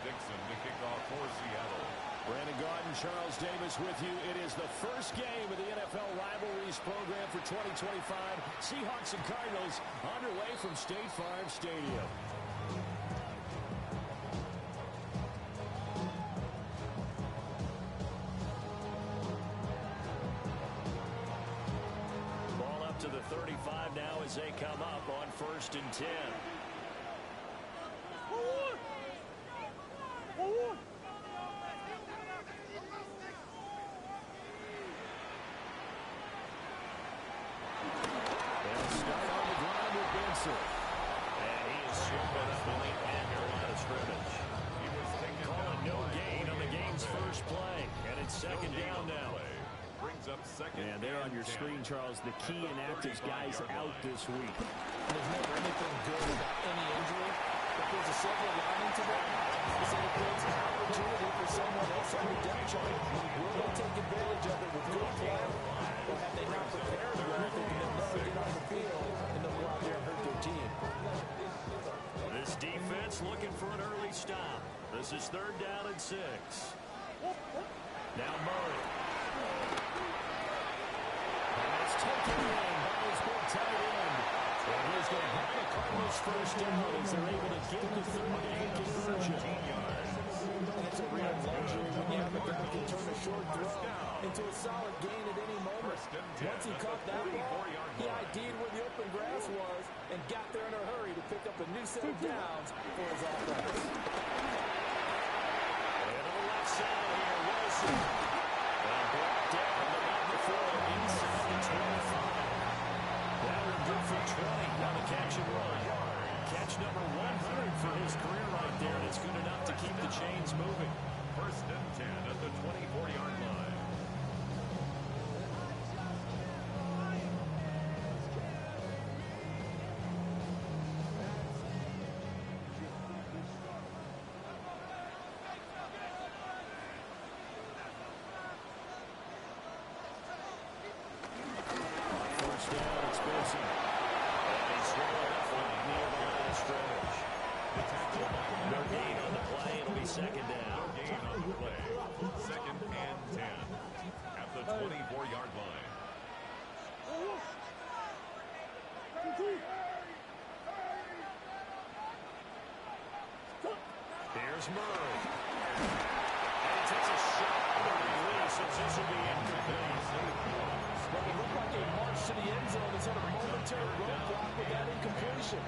Dixon to kick off for Seattle. Brandon Gaudin, Charles Davis with you. It is the first game of the NFL Rivalries program for 2025. Seahawks and Cardinals underway from State Farm Stadium. Ball up to the 35 now as they come up on 1st and 10. And he is swooping up on the end of line of scrimmage. He was calling no gain on the game's first play. And it's second down now. Brings up second. And there on your screen, Charles, the key inactives guys out this week. There's never anything good about any injury, but there's a silver lining to that. It's that it creates an opportunity for someone else on the depth chart. Will they take advantage of it with good play, or have they not prepared well, thinking they'll never get on the field and they'll go out there and hurt their team? This defense looking for an early stop. This is 3rd down and 6. Now Murray. And it's taken in by his big tight end. And he's going to have the Cardinals first down as they're able to get the 3rd-down conversion. And it's a real luxury when you have a guy who can turn a short throw into a solid gain at any moment. Once he caught that ball, he ID'd where the open grass was and got there in a hurry to pick up a new set of downs for his offense. And to the left side here, Wilson. And brought down about the 4 inside the 25. That one good for 20 on the catch and run. Catch number 100 for his career right there, and it's good enough to keep the chains moving. 1st and 10 at the 24-yard line. Second down. No gain on the play. 2nd and 10 at the 24-yard line. Here's Murray. And he takes a shot at the release, and this will be incomplete. Well, it looked like a march to the end zone is on a momentary roadblock with that incompletion.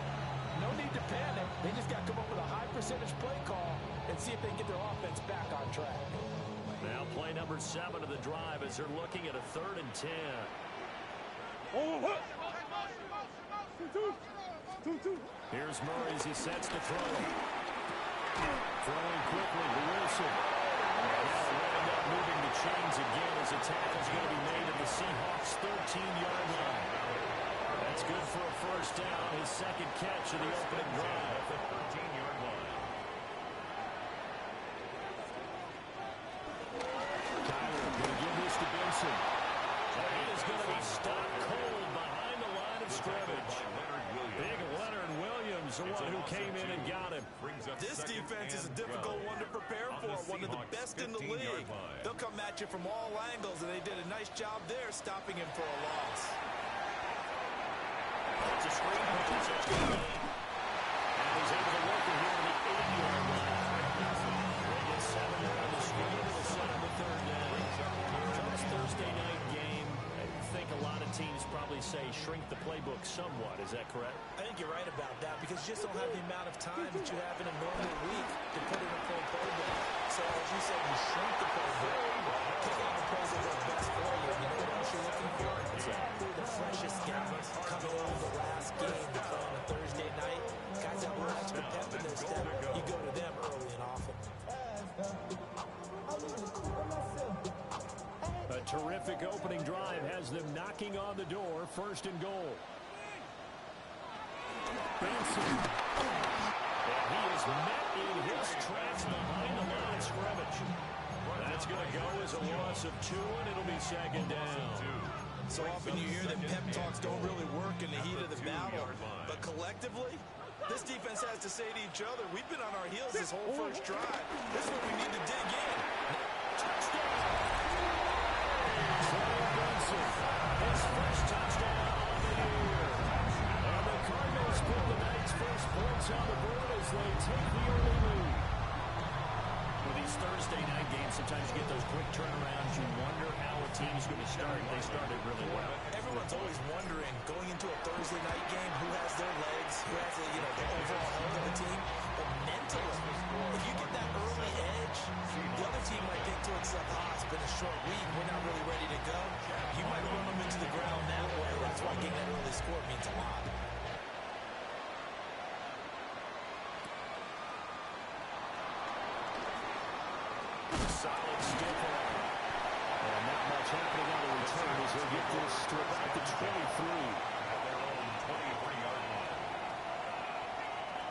No need to panic. They just got to come up with a high percentage play call and see if they can get their offense back on track. Now play number 7 of the drive as they're looking at a 3rd and 10. Here's Murray as he sets the throw. Throwing quickly to Wilson. And now will end up moving the chains again as a tackle's going to be made at the Seahawks' 13-yard line. That's good for a first down, his 2nd catch of the opening drive. At the 13-yard line. Tyler going to give this to Benson. And he is going to be stopped cold behind the line of scrimmage. Big Leonard Williams, the one who came in and got him. This defense is a difficult one to prepare for, one of the best in the league. They'll come at you from all angles, and they did a nice job there stopping him for a loss. It's a screen pass. And he's able to work it here on the 80-yard line. They get 7 on the screen. It'll set him the 3rd down. First Thursday night game. I think a lot of teams probably say shrink the playbook somewhat. Is that correct? I think you're right about that because you just don't have the amount of time that you have in a normal week to put in a full playbook. So as you said, you shrink the playbook. Kick out the plays that are best for you. You know what else you're looking for? Exactly the freshest guys coming out of the last game to play on a Thursday night. Guys that will extra pep in their step. You go to them early and often. A terrific opening drive has them knocking on the door. 1st and goal. Benson. And he is met in his tracks behind the line of scrimmage. That's going to go as a loss of 2, and it'll be 2nd down. So often you hear that pep talks don't really work in the heat of the battle, but collectively, This defense has to say to each other, we've been on our heels this whole first drive. This is where we need to dig in. Touchdown! Trey Benson, his first touchdown of the year. And the Cardinals put the night's first points on the board as they take the early lead. With these Thursday night games, sometimes you get those quick turnarounds. You wonder how a team's going to start. They started really well. Everyone's always wondering, going into a Thursday night game, who has their legs, who has the overall health of the team. But mentally, if you get that early edge, the other team might think to itself, it's been a short week, we're not really ready to go. You might run them into the ground that way. That's why getting that early score means a lot. Solid stiff arm. And not much happening on the return as they get this to about the 23. At their own 23-yard line.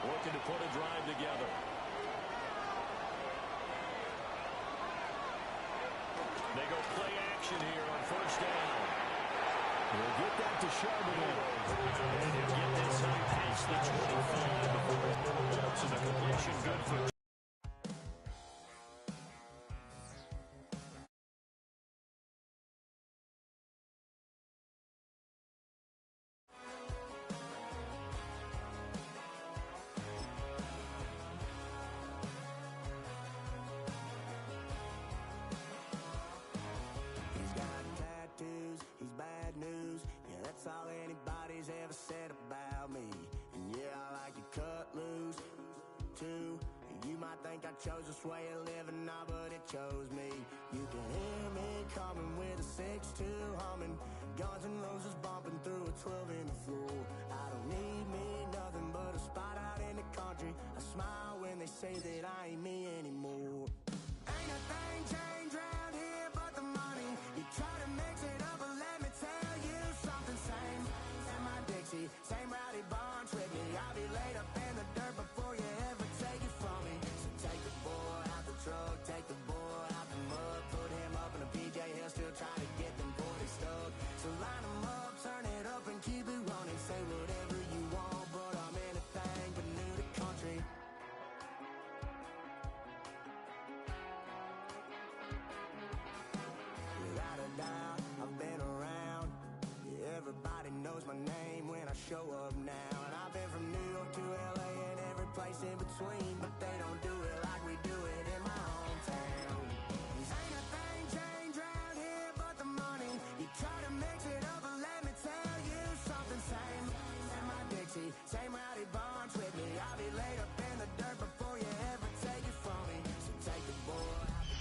Looking to put a drive together. They go play action here on first down. We'll get that to Charbonnet. And he'll get this high past the 25. So the completion good for That's all anybody's ever said about me. And yeah, I like to cut loose, too. You might think I chose this way of living, nah, but it chose me. You can hear me coming with a 6-2 humming. Guns and Roses bumping through a 12 in the floor. I don't need me nothing but a spot out in the country. I smile when they say that I ain't me anymore. Ain't a thing changed around here but the money. You try to mix it up, but let me tell you something. Same in my Dixie, same rowdy barn with me. I'll be laid up in the dirt before you ever take it from me. So take the boy out the truck, take the boy out the mud, put him up in a PJ Hill, still trying to get them 40 stuck. So line them up, turn it up and keep it running. Say whatever you want, but I'm anything but new to country. Without a doubt, I've been around. Yeah, everybody knows my name when I show up now. And I've been from New York to LA and every place in between, but they don't do it like we do it in my hometown. Ain't a thing changed around here but the money. You try to mix it up, but let me tell you something. Same in my Dixie, same rowdy barns with me. I'll be laid up in the dirt before you ever take it from me. So take the boy out the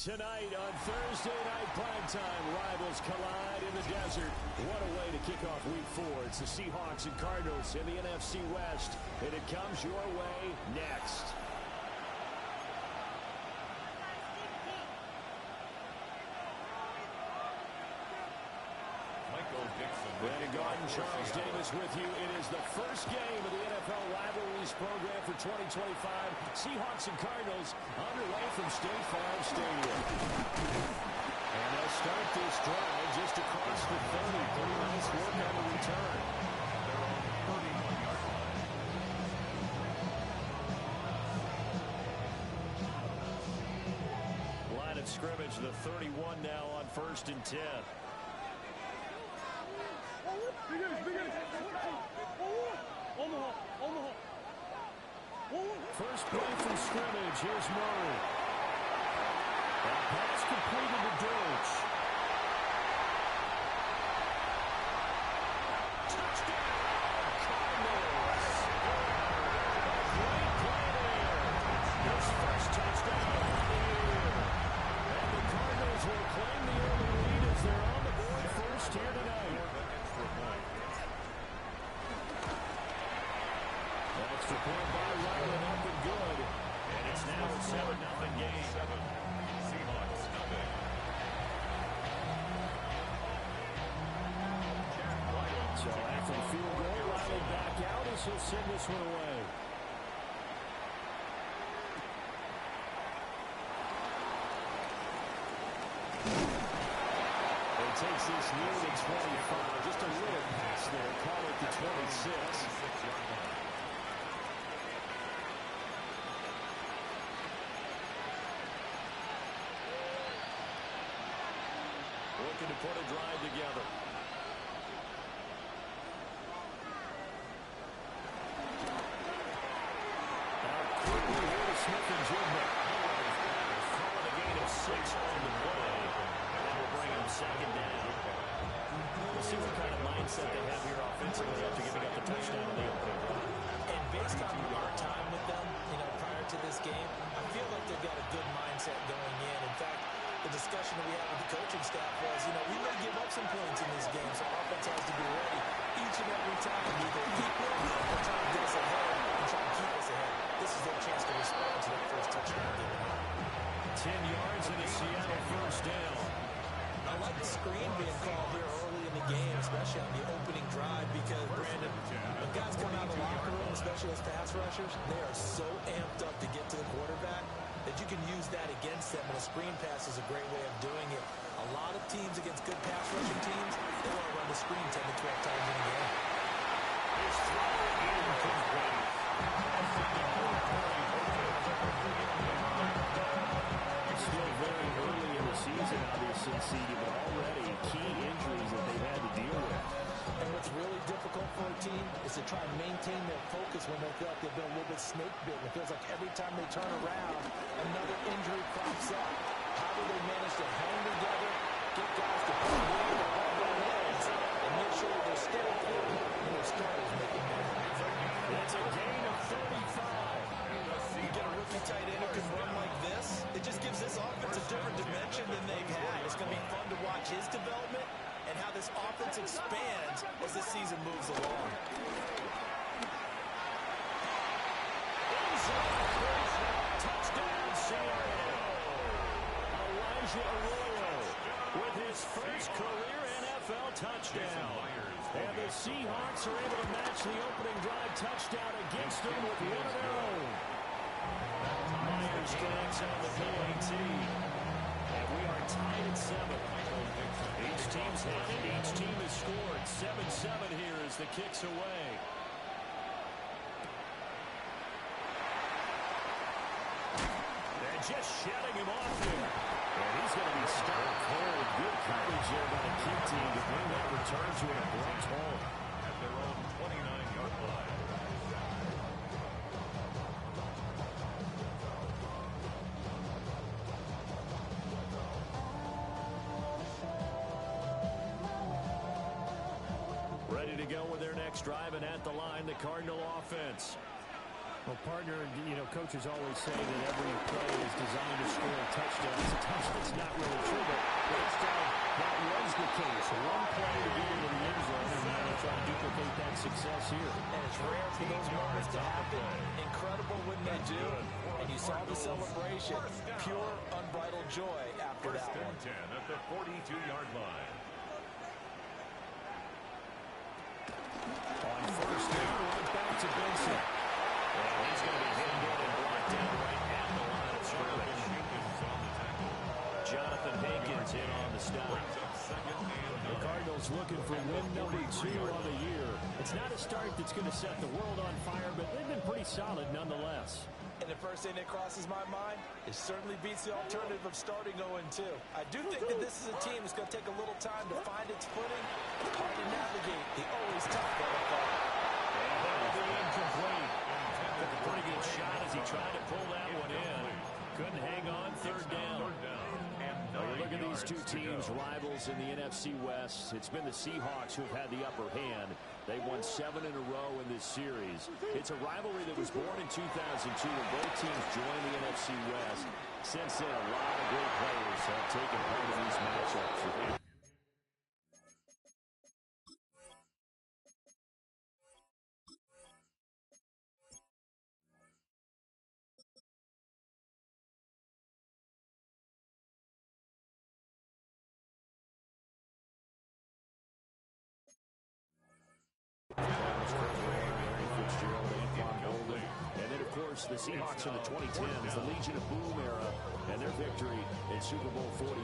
Tonight on Thursday Night Primetime, rivals collide in the desert. What a way to kick off Week 4. It's the Seahawks and Cardinals in the NFC West, and it comes your way next. Brandon Garden, Charles Davis with you. It is the first game of the NFL Rivalries program for 2025. Seahawks and Cardinals underway from State Farm Stadium. And they'll start this drive just across the 30. Pretty nice work on the return. Their own 31-yard line. Line of scrimmage, the 31 now on 1st and 10. First play from scrimmage. Here's Murray. That pass completed to Dirge. Touchdown, Cardinals. A great play there. His first touchdown of the year. And the Cardinals will claim the early lead as they're on the board first here tonight. Extra point by Ryland, up and good. And it's now a 7-0 game. Seahawks, nothing. from field goal. Riley back out as he'll send this one away. And takes this near the 25. Just a little pass there. Call it the 26. Looking to put a drive together. Now quickly here to Smith and Jigma. Calling a gain of 6 on the play. And that will bring him second down. We'll see what kind of mindset they have here offensively after giving up the touchdown in the opening drive. And based on our time with them, prior to this game, I feel like they've got a good mindset going in. In fact, the discussion that we had with the coaching staff was, we may give up some points in this game, so offense has to be ready each and every time, either equal or try to get us ahead and try to keep us ahead. This is their chance to respond to that first touchdown given up. 10 yards and a Seattle first down. I like the screen being called here early in the game, especially on the opening drive, because, Brandon, when guys come out of the locker room, especially as pass rushers, they are so amped up to get to the quarterback that you can use that against them, and a screen pass is a great way of doing it. A lot of teams against good pass rushing teams, they want to run the screen 10 to 12 times in a game. His throw incomplete. Still very early in the season, obviously, CD, but already key injuries that they've had to deal with. And what's really difficult for a team is to try and maintain their focus when they feel like they've been a little bit snake-bitten. It feels like every time they turn around, another injury crops up. How do they manage to hang together, get guys to put the weight above their heads, and make sure that they're still clear when their starters making that happen? That's a gain of 35. You get a rookie tight end who can run like this, it just gives this offense a different dimension than they've had. It's going to be fun to watch his development and how this offense expands as the season moves along. Touchdown, Seattle. Elijah Arroyo with his first career NFL touchdown. And the Seahawks are able to match the opening drive touchdown against them with one of their own. Myers connects on the PAT. And we are tied at 7. Each team's had it. Each team has scored. 7-7 here as the kick's away. They're just shutting him off here. And he's going to be stopped cold. Good coverage there by the kick team to bring that return to an abrupt home. At their own 29-yard line. Ready to go with their next drive, and at the line, the Cardinal offense. Well, partner, coaches always say that every play is designed to score a touchdown. It's not really true, but last time that was the case. One play to get into the end zone, and now they're trying to duplicate that success here. And it's rare for those moments to happen. Incredible when they do. And you saw the celebration. Pure, unbridled joy after that one. First and 10 at the 42-yard line. On first down, right back to Benson. And he's going to be hit and brought down right at the line of scrimmage. Jonathan Hankins in on the stop. The Cardinals looking for win number 2 on the year. It's not a start that's going to set the world on fire, but they've been pretty solid nonetheless. And the first thing that crosses my mind, it certainly beats the alternative of starting 0-2. I do think that this is a team that's going to take a little time to find its footing. Hard to navigate the always tough NFL. And that'll be incomplete. Took a pretty good shot as he tried to pull that one in. Couldn't hang on. Third down. Look at these two teams, rivals in the NFC West. It's been the Seahawks who have had the upper hand. They've won 7 in a row in this series. It's a rivalry that was born in 2002 when both teams joined the NFC West. Since then, a lot of great players have taken part in these matchups. course, the Seahawks in the 2010s, the Legion of Boom era, and their victory in Super Bowl 48.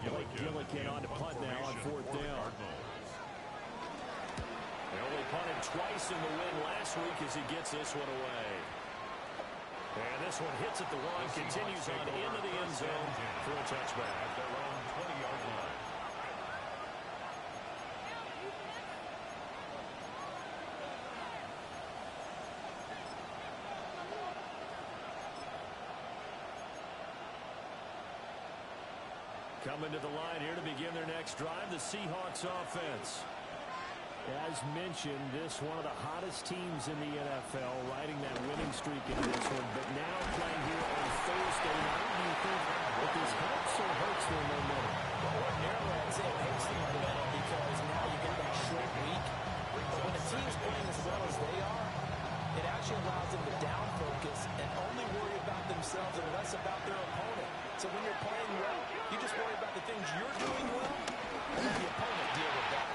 Blake Gillikin on to punt now on 4th down. They only punted twice in the win last week as he gets this one away. And this one hits at the 1, continues on into the end zone for a touchback. At their own 20-yard line. Coming to the line here to begin their next drive, the Seahawks offense. As mentioned, this one of the hottest teams in the NFL, riding that winning streak in this one, but now playing here on Thursday night. Do you think that this helps or hurts their momentum? Well, ordinarily, I'd say it hurts the momentum because now you get that short week. But when a team's playing as well as they are, it actually allows them to down focus and only worry about themselves and less about their opponent. So when you're playing well, you just worry about the things you're doing well, and let the opponent deal with that.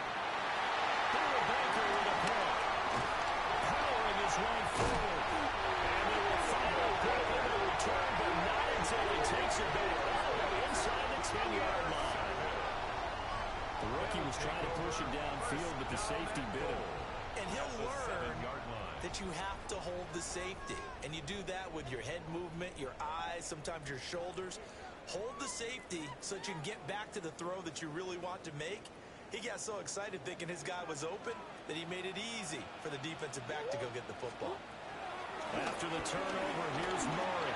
Baker with a punt. Powering his way forward. And they will finally put it into the return, but not until he takes it back all the way inside the 10-yard line. The rookie was trying to push him downfield, but the safety bit him. And he'll learn that you have to hold the safety. And you do that with your head movement, your eyes, sometimes your shoulders. Hold the safety so that you can get back to the throw that you really want to make. He got so excited thinking his guy was open that he made it easy for the defensive back to go get the football. After the turnover, here's Murray.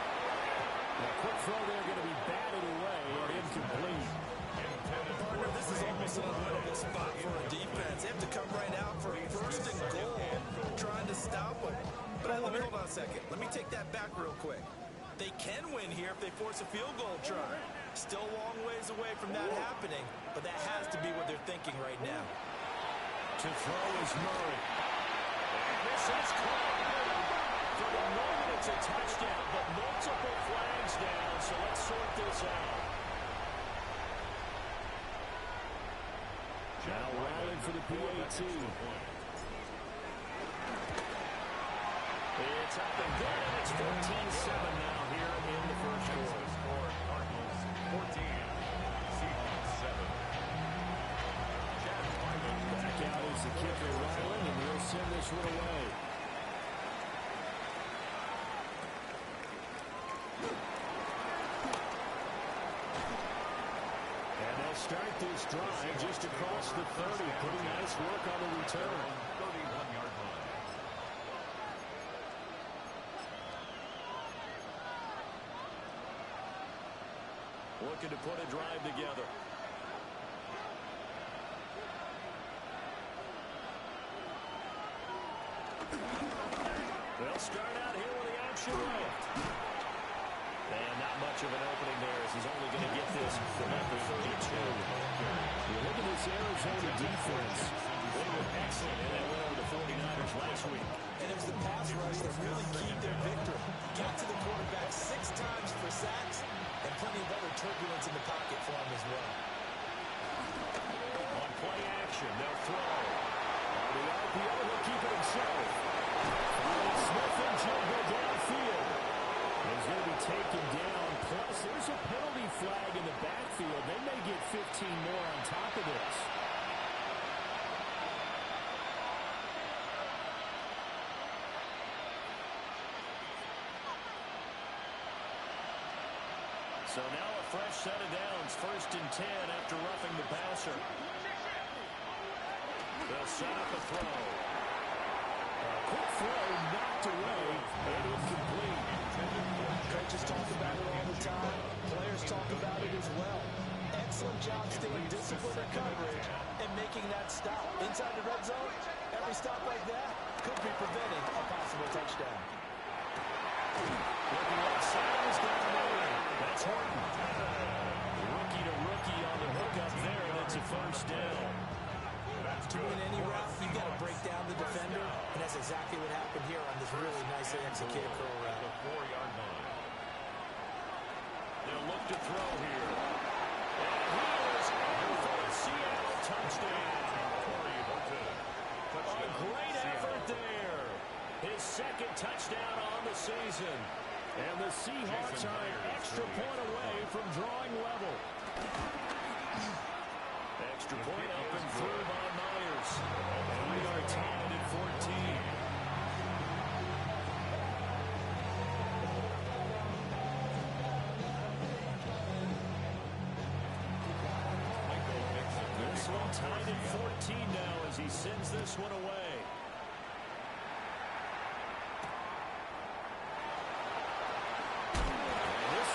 A quick throw there going to be batted away and incomplete. Partner, this is almost an unwinnable spot for a defense. They have to come right out for a 1st and goal, trying to stop them. But let me hold on a second. Let me take that back real quick. They can win here if they force a field goal try. Still a long ways away from that happening, but that has to be what they're thinking right now. To throw is Murray. And this is caught. For the moment, it's a touchdown, but multiple flags down, so let's sort this out. Now Riley for the PAT. It's up and good, and it's 14-7 now here in the first quarter. Cardinals 14, Seahawks 7. Back out is the kicker, Riley, and he'll send this one away. And they'll start this drive just across the 30. Pretty nice work on the return. 31-yard line. Looking to put a drive together. They'll start out here with the option left. And not much of an opening there as he's only going to get this from at the 32. You look at this Arizona defense. They were excellent in that win over the 49ers last week. And it was the pass rush that really keyed their victory. Got to the quarterback 6 times for sacks, and plenty of other turbulence in the pocket for him as well. On play action, they'll throw. The RPO will keep it himself. Smith and Jumbo downfield. He's going to be taken down. Plus, there's a penalty flag in the backfield. They may get 15 more on top of this. So now a fresh set of downs, 1st and 10 after roughing the passer. They'll set up a throw. A quick throw knocked away and incomplete. Coaches talk about it all the time. Players talk about it as well. Excellent job staying disciplined in coverage and making that stop. Inside the red zone, every stop like that could be preventing a possible touchdown. Looking outside is down there. That's Horton. Rookie to rookie on the hook up there, and it's a 1st down. To win any route, you've got to break down the defender, and that's exactly what happened here on this really nicely executed curl route. The 4-yard line. They'll look to throw here. And he is in for a Seattle touchdown. Corey Horton. A great effort there. His second touchdown on the season. And the Seahawks are an extra point away from drawing level. Extra point up and through by Myers. And we are tied at 14. This one tied at 14 now as he sends this one away.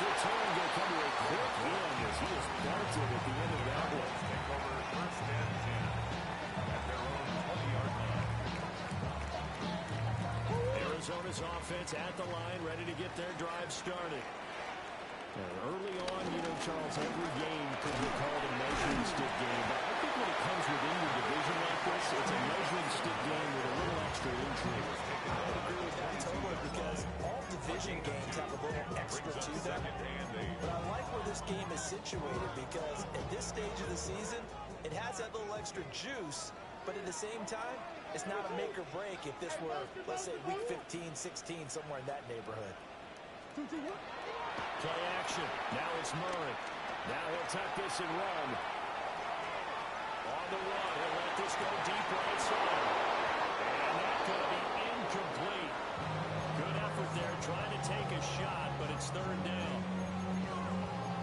Return will come to a quick end as he is belted at the end of that one. Take over first and 10 at their own 20-yard line. Arizona's offense at the line, ready to get their drive started. And early on, Charles, every game could be called a measuring stick game. But I think when it comes within your division like this, it's a measuring stick game with a little extra intrigue. I would agree with that totally because all division games have a little extra to them. But I like where this game is situated because at this stage of the season, it has that little extra juice. But at the same time, it's not a make or break if this were, let's say, week 15, 16, somewhere in that neighborhood. Play action. Now it's Murray. Now he'll tuck this and run. On the run, he'll let this go deep right side. And that's going to be incomplete. Good effort there, trying to take a shot, but it's third down.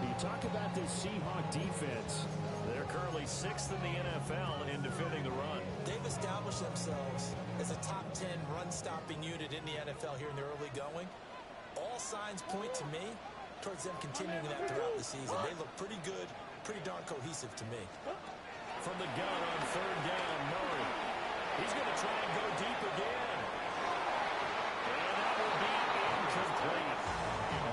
You talk about this Seahawk defense. They're currently 6th in the NFL in defending the run. They've established themselves as a top 10 run-stopping unit in the NFL here in the early going. All signs point to me towards them continuing that throughout the season. They look pretty good, pretty darn cohesive to me. From the gun on third down, Murray. He's going to try and go deep again. And that will be incomplete.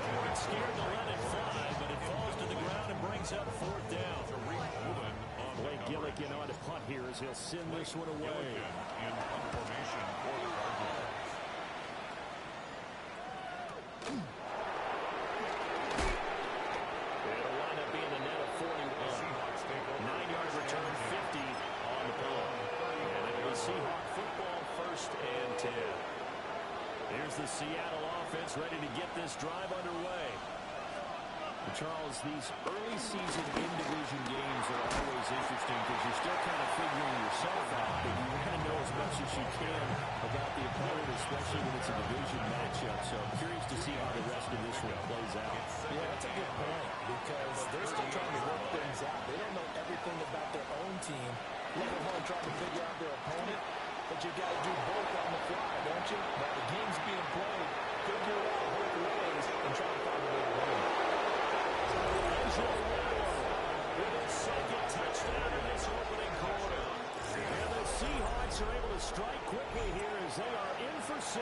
We're scared to let it fly, but it falls to the ground and brings up fourth down. Blake Gillikin on to punt here as he'll send this one away. In punt formation for the Cardinals. It'll wind up being a net of 41. 9-yard return, 50 on the punt. And it'll be Seahawk football, first and 10. Here's the Seattle offense ready to get this drive underway. Charles, these early season in-division games are always interesting because you're still kind of figuring yourself out, but you want to know as much as you can about the opponent, especially when it's a division matchup. So I'm curious to see how the rest of this one plays out. Yeah, that's a good point because they're still trying to work things out. They don't know everything about their own team, let alone trying to figure out their opponent. But you got to do both on the fly, don't you? While the game's being played, figure it out both ways and try to find a way to win. With his second touchdown in this opening quarter. And the Seahawks are able to strike quickly here as they are in for 6.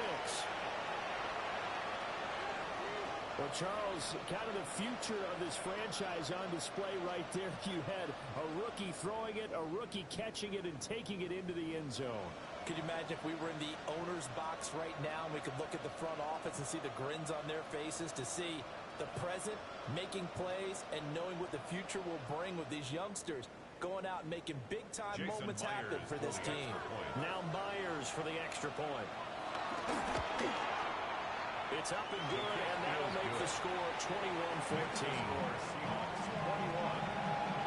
Well, Charles, kind of the future of this franchise on display right there. You had a rookie throwing it, a rookie catching it, and taking it into the end zone. Could you imagine if we were in the owner's box right now and we could look at the front office and see the grins on their faces to see the present, making plays, and knowing what the future will bring with these youngsters going out and making big-time moments happen for this team. Now Myers for the extra point. It's up and good, and that'll make the score 21-14. Seahawks 21,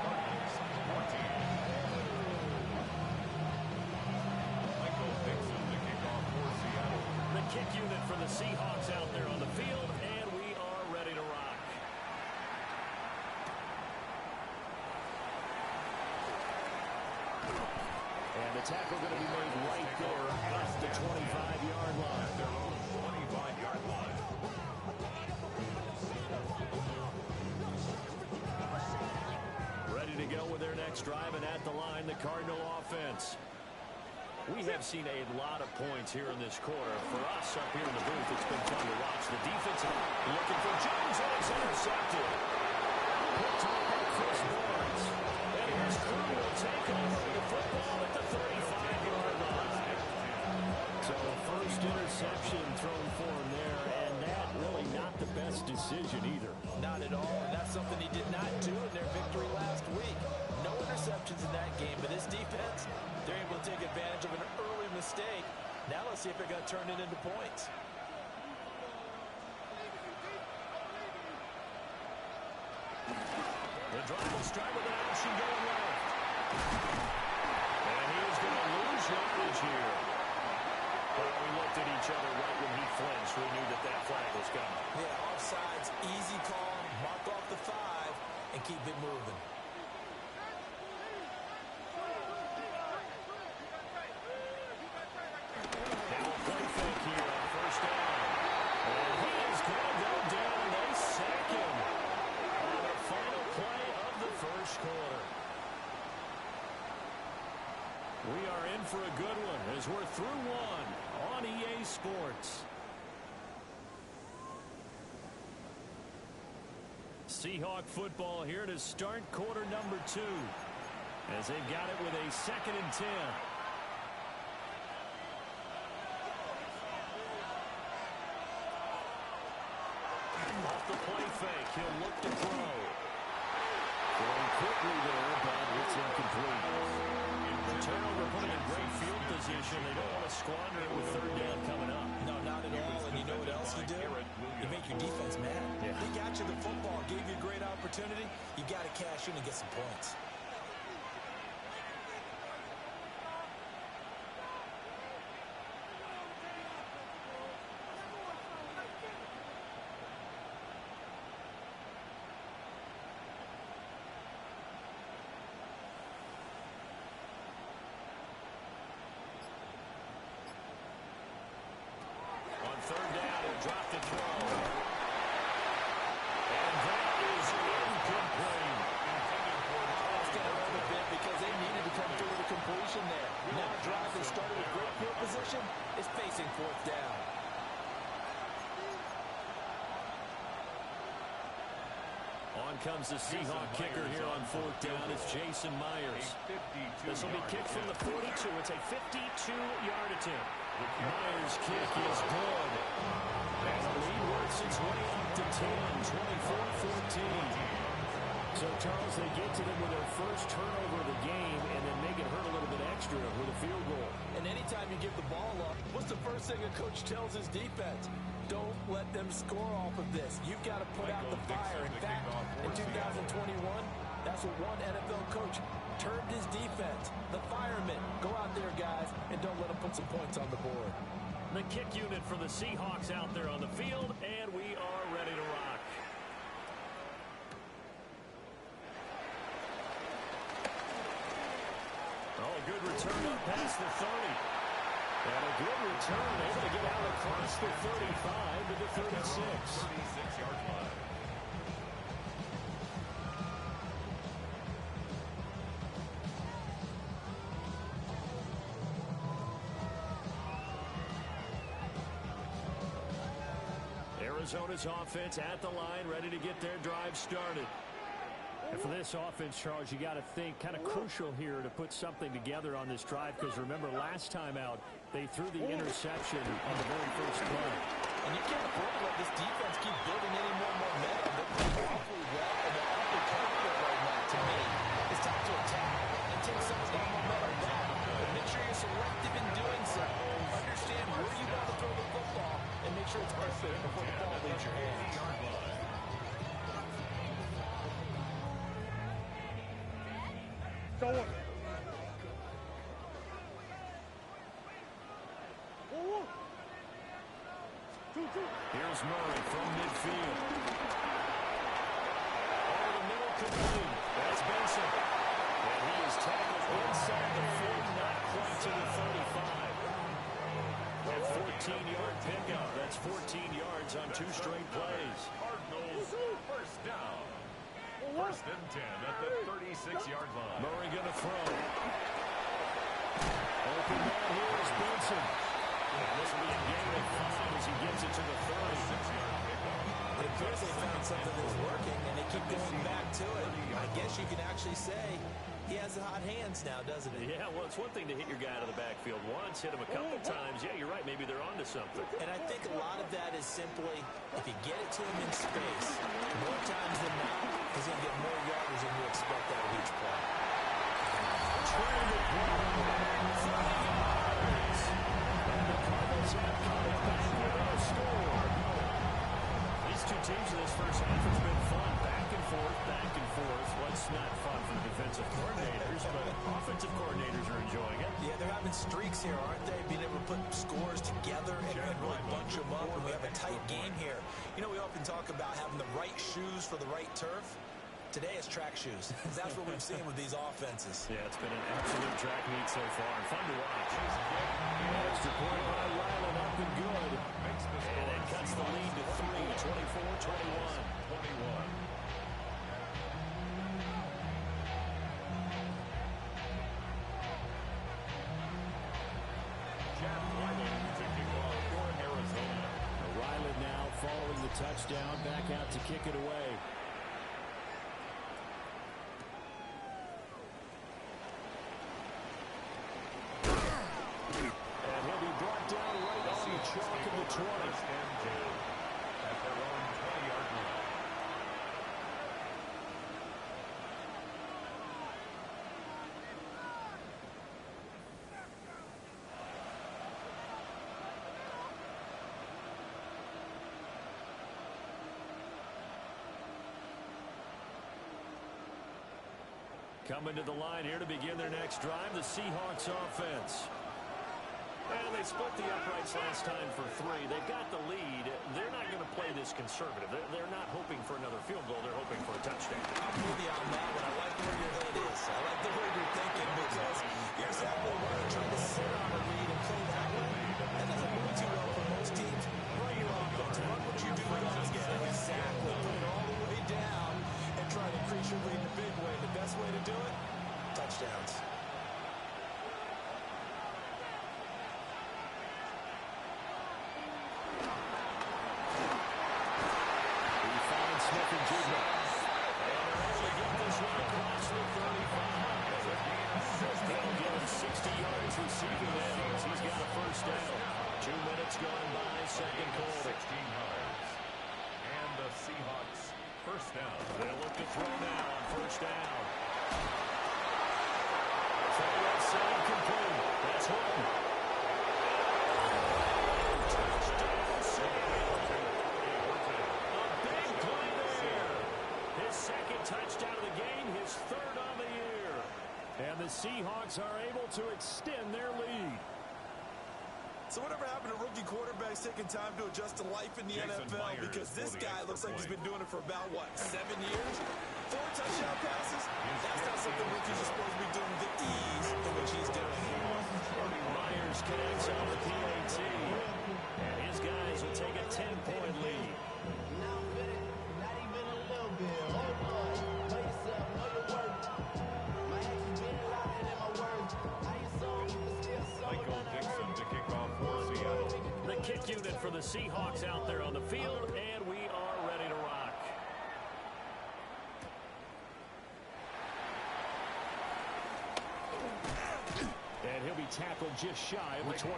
Cardinals 14. Michael Dixon, the kickoff for Seattle. The kick unit for the Seahawks out there on the field, and we are ready to rock. And the tackle going to be made right there at the 25-yard line. Their own 25-yard line. Ready to go with their next drive, and at the line, the Cardinal offense. We have seen a lot of points here in this quarter. For us up here in the booth, it's been fun to watch. The defense looking for Jones, and it's intercepted. Picked up by Chris Barnes. And here's Crew will take over the football at the 35-yard line. So first interception thrown for him there, and that really not the best decision either. Not at all, and that's something he did not do in their victory last week. No interceptions in that game, but this defense, they're able to take advantage of an early mistake, Now let's see if they're going to turn it into points. The drive will start with an option going left. And he is going to lose yardage here. Well, we looked at each other right when he flinched. We knew that that flag was coming. Yeah, offsides, easy call, mark off the 5, and keep it moving. Now a play fake here on first down. And he is going to go down, and they sack him on the final play of the first quarter. We are in for a good one as we're through one on EA Sports. Seahawk football here to start quarter number 2 as they've got it with a 2nd and 10. Off the play fake, he'll look to throw. Going quickly there, but it's incomplete. The turnover putting in great field position. They don't want to squander it with 3rd down coming up. No, not at all. And you know what else you do? You make your defense mad. Yeah. They got you the football, gave you a great opportunity. You got to cash in and get some points. On 3rd down, he'll drop the throw. And that is incomplete. That's going to hurt a bit because they needed to come through with a completion there. Now a drive that started with great field position is facing 4th down. On comes the Seahawk kicker here on 4th down. It's Jason Myers. This will be kicked from the 42. It's a 52-yard attempt. Myers' kick is good. And the lead works its way up to 10, 24-14. So, Charles, they get to them with their first turnover of the game and then make it hurt a little bit extra with a field goal. And anytime you give the ball up, what's the first thing a coach tells his defense? Don't let them score off of this. You've got to put out the fire. In fact, in 2021, that's what one NFL coach termed his defense. The firemen. Go out there, guys, and don't let them put some points on the board. The kick unit for the Seahawks out there on the field, and we are ready to rock. Oh, a good return up past the 30. And a good return, able to get out across the 35 to the 36. 36-yard line. Arizona's offense at the line, ready to get their drive started. And for this offense, Charles, you got to think kind of crucial here to put something together on this drive because remember last time out they threw the interception on the very first play. And you can't afford to let this defense keep building any more momentum. They're playing awfully well, and they're awfully comfortable right now. To me, it's time to attack and take some of that momentum back. But make sure you're selective in doing so. Understand where you want to throw the football and make sure it's perfect before the ball leaves your hands. Here's Murray from midfield. Over the middle, complete. That's Benson. And he is tackled inside the 40, not quite to the 35. A 14-yard pickup. That's 14 yards on 2 straight plays. Cardinals first down. 1st and 10 at the 36-yard line. Murray going to throw. Open man here is Benson. And this will be a game of 5 as he gets it to the 36-yard pickup. It appears they found something that's working, and they keep going back to it. I guess you can actually say he has the hot hands now, doesn't he? Yeah, well, it's one thing to hit your guy out of the backfield once, hit him a couple times. Yeah, you're right. Maybe they're onto something. And I think a lot of that is simply if you get it to him in space, more times than not, he's going to get more yardage than you expect out of each play. Trying to play. 30 yards. And the have come back with a score. These two teams in this first half has been fun. Back and forth, back and forth. What's not fun for the defensive coordinators, but offensive coordinators are enjoying it. Yeah, they're having streaks here, aren't they? Being able to put scores together and really bunch them up, and we have a tight game here. You know, we often talk about having the right shoes for the right turf. Today it's track shoes. That's what we've seen with these offenses. Yeah, it's been an absolute track meet so far. Fun to watch. Extra point by Ryland, up and good. And it cuts the lead to 3, 24-21. Arizona. Ryland now following the touchdown, back out to kick it away. And he'll be brought down right on the chalk of the 20. At their own 20-yard line. Coming to the line here to begin their next drive, the Seahawks offense. And they split the uprights last time for 3. They've got the lead. They're not going to play this conservative. They're not hoping for another field goal. They're hoping for a touchdown. I'm with you on that one. I like where your head is. I like the way you're thinking, because here's how we're trying to sit on a lead and play that way. That doesn't move too well for most teams. Run your offense. Run what you do best. Exactly. Put it all the way down and try to increase your lead in a big way. The best way to do it? Touchdowns. Smith and Jigba. And they're able to get this one across the 35. They'll give him 60 yards receiving that as he's got a first down. 2 minutes going by, second quarter. 16 yards. And the Seahawks first down. They'll look to throw now on first down. Forward save complete. That's Horton. Touchdown, Seattle. His second touchdown of the game, his third on the year. And the Seahawks are able to extend their lead. So whatever happened to rookie quarterbacks taking time to adjust to life in the NFL? Because this guy looks like he's been doing it for about, what, 7 years? 4 touchdown passes? That's not something rookies are supposed to be doing with the ease in which he's doing. Myers connects on the PAT. And his guys will take a 10-point lead. Kick unit for the Seahawks out there on the field, and we are ready to rock. And he'll be tackled just shy of the 25.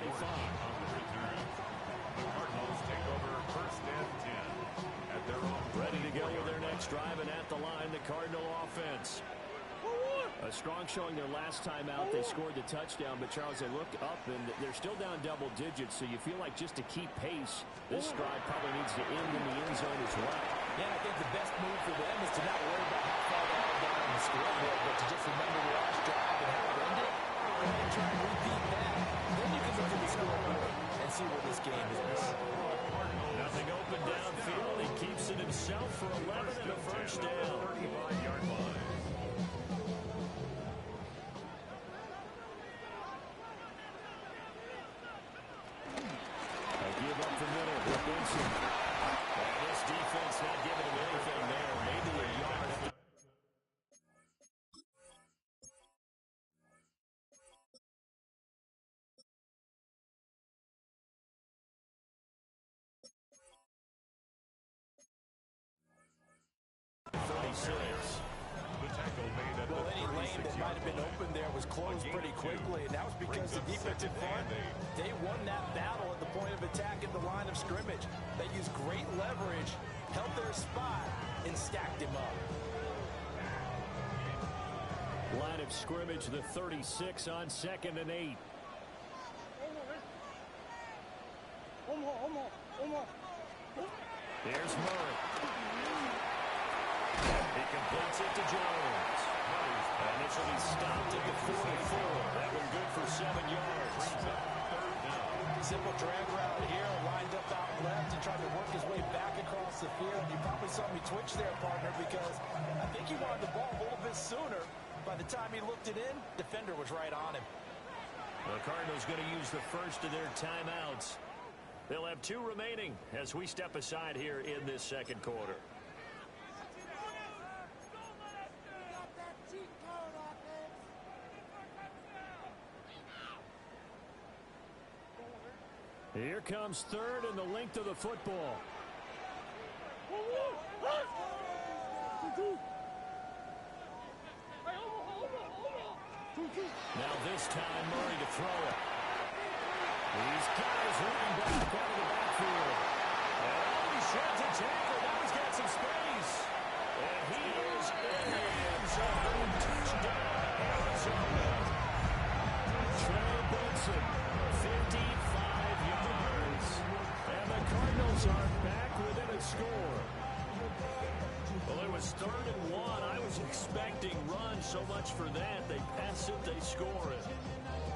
Cardinals take over first and 10 at their own. Ready to go with their next drive, and at the line, the Cardinal offense. A strong showing their last time out. They scored the touchdown, but Charles, they look up and they're still down double digits, so you feel like just to keep pace, this drive probably needs to end in the end zone as well. Yeah, I think the best move for them is to not worry about how far they are down on the scoreboard, but to just remember the last drive and how it ended, and try and repeat that. Then you can look at the scoreboard and see where this game is. Nothing open downfield. He keeps it himself for 11 and a first down. 35-yard line. Give up the middle with Benson. And this defense not giving him anything there. Maybe a yard. Well, any lane that might have been open there was closed pretty quickly, and that was because the defensive front, they won that battle at the point of attack at the line of scrimmage. They used great leverage, held their spot, and stacked him up. Line of scrimmage, the 36 on 2nd and 8. There's Murray. He completes it to Jones. Initially stopped at the 44. That one good for 7 yards. Simple drag route here, lined up out left and tried to work his way back across the field. You probably saw me twitch there, partner, because I think he wanted the ball a little bit sooner. By the time he looked it in, defender was right on him. The Cardinals going to use the first of their timeouts. They'll have 2 remaining as we step aside here in this second quarter. Here comes third and the length of the football. Now this time Murray to throw it. These guys running back out of the backfield. And he sheds a tackle. Now he's got some space. And he is in the end zone. Touchdown, Arizona. Trey Benson, 55 yards. And the Cardinals are back within a score. Well, it was 3rd and 1. I was expecting runs so much for that. They pass it, they score it.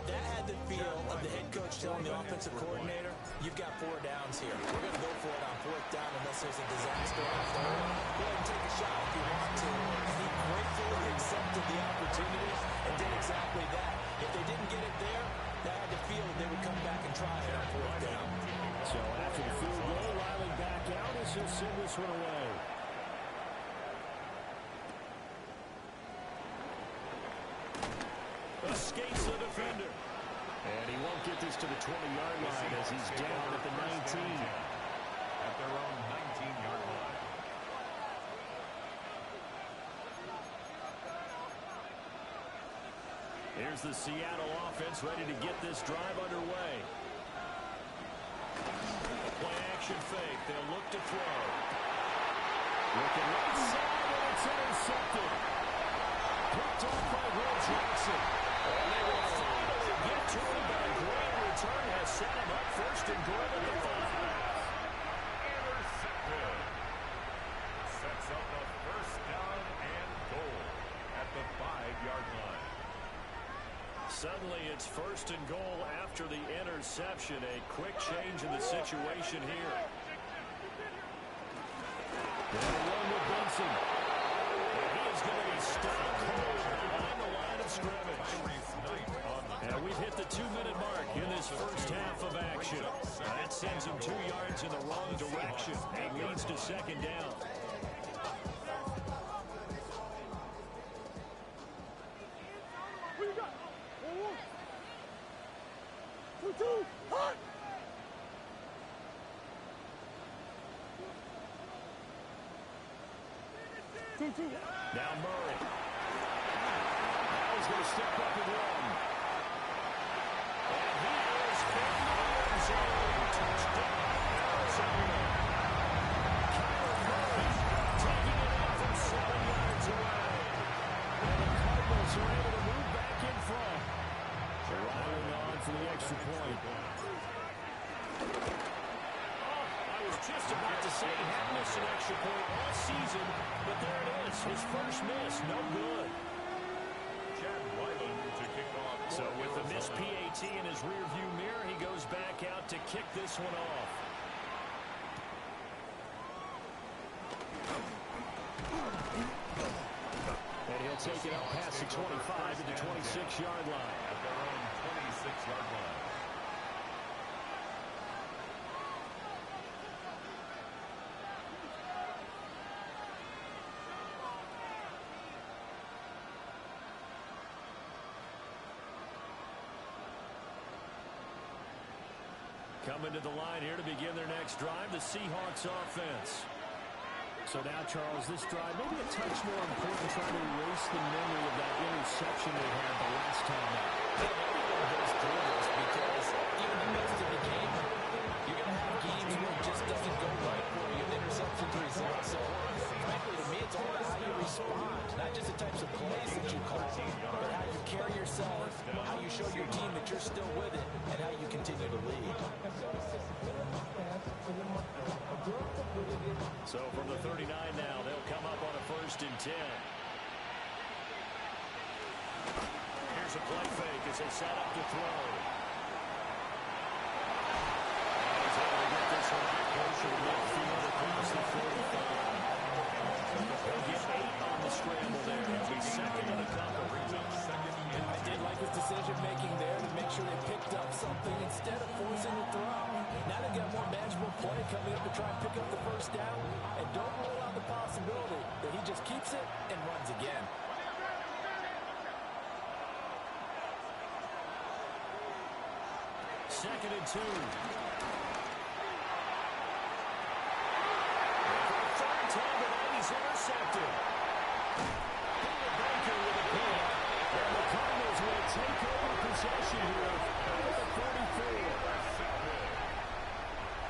That had the feel of the head coach telling the offensive coordinator, you've got 4 downs here. We're going to go for it on 4th down unless there's a disaster on 3rd. Go ahead and take a shot if you want to. And he gratefully accepted the opportunity and did exactly that. If they didn't get it there, that had the feel that they would come back and try it on 4th down. So after the field goal, Riley back out as he'll send this one away. Escapes the defender. And he won't get this to the 20-yard line as he's down at the 19. At their own 19-yard line. Here's the Seattle offense ready to get this drive underway. Play action fake. They'll look to throw. Looking right side, and it's intercepted. Picked off by Will Jackson. And they will finally get to him, but a great return has set him up 1st and goal at the 5. Intercepted. Sets up the 1st down and goal at the 5-yard line. Suddenly it's 1st and goal after the interception. A quick change in the situation here. And one with Benson. And he is going to be stopped on the line of scrimmage. And we've hit the 2-minute mark in this first half of action. That sends him 2 yards in the wrong direction and leads to 2nd down. Now Murray. Now he's going to step up and run. And he is in the end zone. Touchdown, Arizona. Kyler Murray taking it out from 7 yards away. And the Cardinals are able to move back in front. Riling on for the extra point. I was just about to say he hadn't missed an extra point all season, but there it is. His first miss, no good. To kick off. So with the missed PAT in his rearview mirror, he goes back out to kick this one off. And he'll take it out past the 25 to the 26-yard line. At their own 26-yard line. Coming to the line here to begin their next drive, the Seahawks offense. So now, Charles, this drive maybe a touch more important, trying to erase the memory of that interception they had the last time out. Everyone goes through this because even the midst of the game, you're going to have games where it just doesn't go right for you. Interceptions result. So, frankly, to me, it's all about how you respond. Not just the types of plays that you call, but how you carry yourself, how you show your team that you're still with it, and how you continue to lead. So from the 39 now, they'll come up on a 1st and 10. Here's a play fake as they set up to throw. He's able to get this one out closer to midfield across the 45. He'll get 8 on the scramble there. He'll be second in a couple. I did like his decision-making there to make sure they picked up something instead of forcing the throw. Now they've got more manageable play coming up to try and pick up the 1st down. And don't rule out the possibility that he just keeps it and runs again. Second and 2. Third time tonight, he's intercepted. Peter Baker with a pick. And the Cardinals will take over possession here at the 34.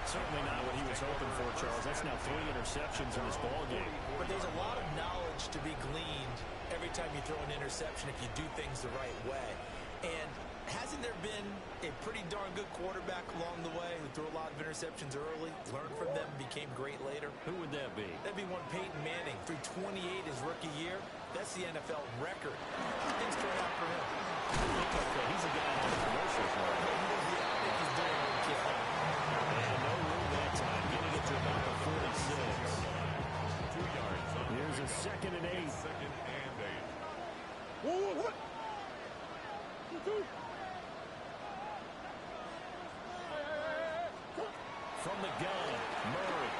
Certainly not what he was hoping for, Charles. That's now 3 interceptions in this ball game. But there's a lot of knowledge to be gleaned every time you throw an interception if you do things the right way. And hasn't there been a pretty darn good quarterback along the way who threw a lot of interceptions early, learned from them, became great later? Who would that be? That'd be one Peyton Manning. Threw 28 his rookie year. That's the NFL record. Things turn out for him. Okay, he's a guy on the commercials now. I think he's doing okay. And no room that time, getting it to about the 46. 2 yards. Here's a 2nd and 8. 2nd and 8. What? From the gun, Murray.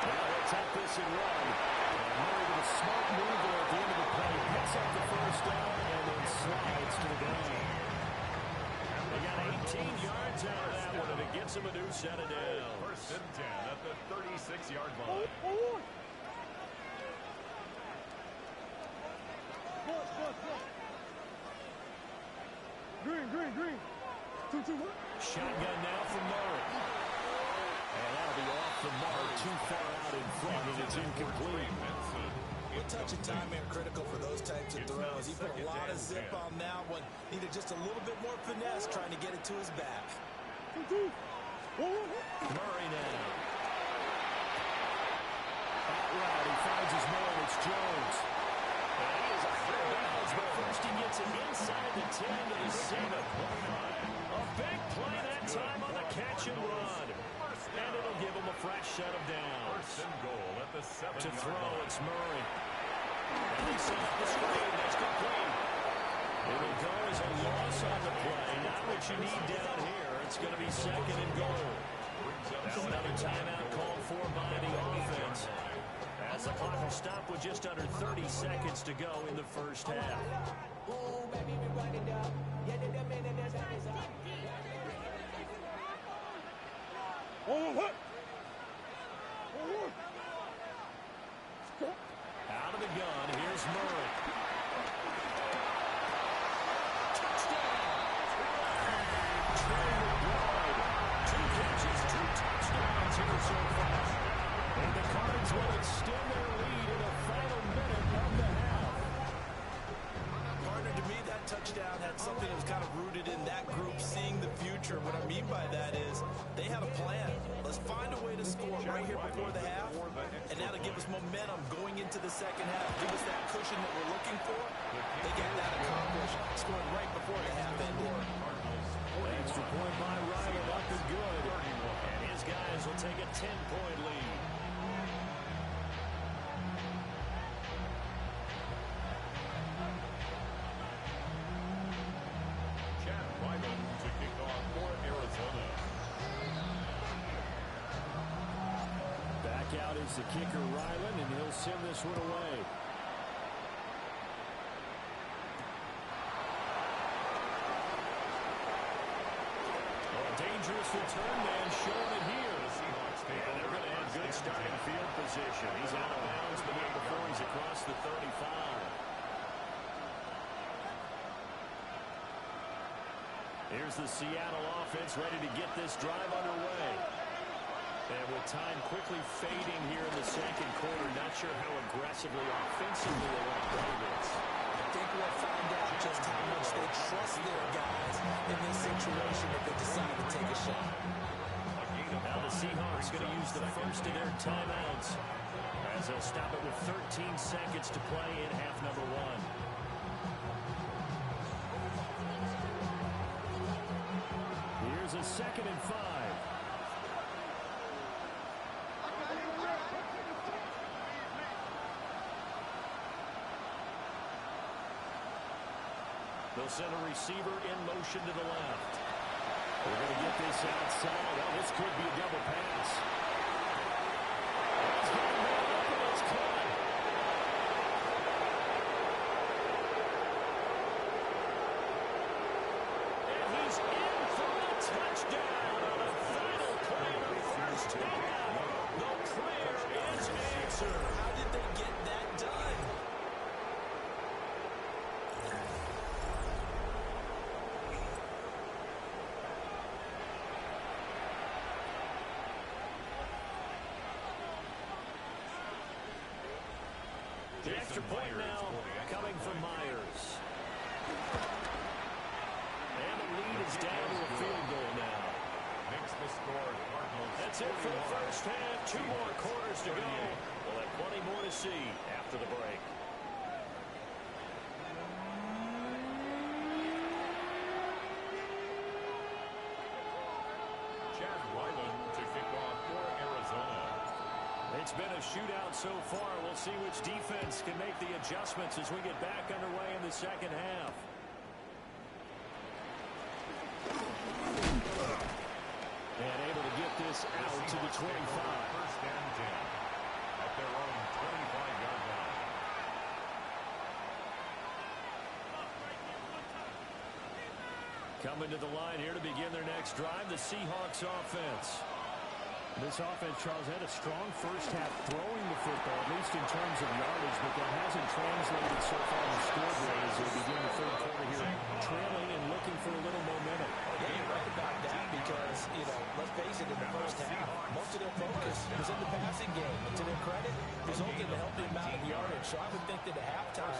Now he'll take this and run. And Murray with a smart move there at the end of the play. Picks up the 1st down and then slides to the ground. They got 18 yards out of that one, and it gets him a new set of downs. 1st and 10 at the 36-yard line. Green. 2-2. Shotgun now from Murray. And that'll be off the mark, too far out in front, and it's incomplete. What touch of time are critical for those types of throws. He put a lot of zip on that one. Needed just a little bit more finesse trying to get it to his back. Murray now. Out route, he finds his man. It's Jones. And he is out of bounds, but first he gets it inside the 10 to the 7. A big play that time on the catch and run. And it'll give him a fresh set of downs. 1st and goal at the 7-yard To throw, line. it's Murray. And he set up the screen. That's complete. It'll go as a loss on the play. Not what you need down here. It's going to be 2nd and goal. Now another timeout called for by the offense. As the clock will stop with just under 30 seconds to go in the 1st half. Out of the gun, here's Murray. Touchdown! Trey McBride. 2 catches, 2 touchdowns here so far. And the Cards will extend their lead in the final minute of the half. Partner, to me, that touchdown had something that was kind of rooted in that group seeing the future. What I mean by that is they had a plan. Let's find a way to score right here before the half, and that'll give us momentum going into the 2nd half. Give us that cushion that we're looking for. They got that accomplished, scoring right before the half ended. Extra point by Riley, up and good. And his guys will take a 10-point lead. To kick off for Arizona. Back out is the kicker, Ryland, and he'll send this one away. A dangerous return man showing it here. And they're going to have good starting field position. He's out of bounds, but here before he's across the 35. Here's the Seattle offense ready to get this drive underway. And with time quickly fading here in the 2nd quarter, not sure how aggressively offensively they want to play this. I think we'll find out just how much they trust their guys in this situation if they decide to take a shot. Now the the Seahawks going to use the first of their timeouts as they'll stop it with 13 seconds to play in half number one. Here's a 2nd and 5. They'll send a receiver in motion to the left. We're going to get this outside. Oh, this could be a double pass. He's got a man open. It's caught. And he's in for a touchdown on a final play of the first half. The prayer is answered. How did they get that done? The extra point now coming from Myers. And the lead is down to a field goal now. Makes the score Cardinals. That's it for the first half. 2 more quarters to go. We'll have plenty more to see after the break. Chad Ryland to kick off for Arizona. It's been a shootout so far. We'll see which defense can make the adjustments as we get back underway in the second half. And able to get this out to the 25. First and 10 at their own 25-yard line. Coming to the line here to begin their next drive, the Seahawks offense. This offense, Charles, had a strong first half throwing the football, at least in terms of yardage, but that hasn't translated so far in the scoreboard as they begin the third quarter here, trailing and looking for a little momentum. Yeah, you're right about that because, let's face it, in the first half, most of their focus was in the passing game. And to their credit, resulted in a healthy amount of yardage. So I would think that at halftime,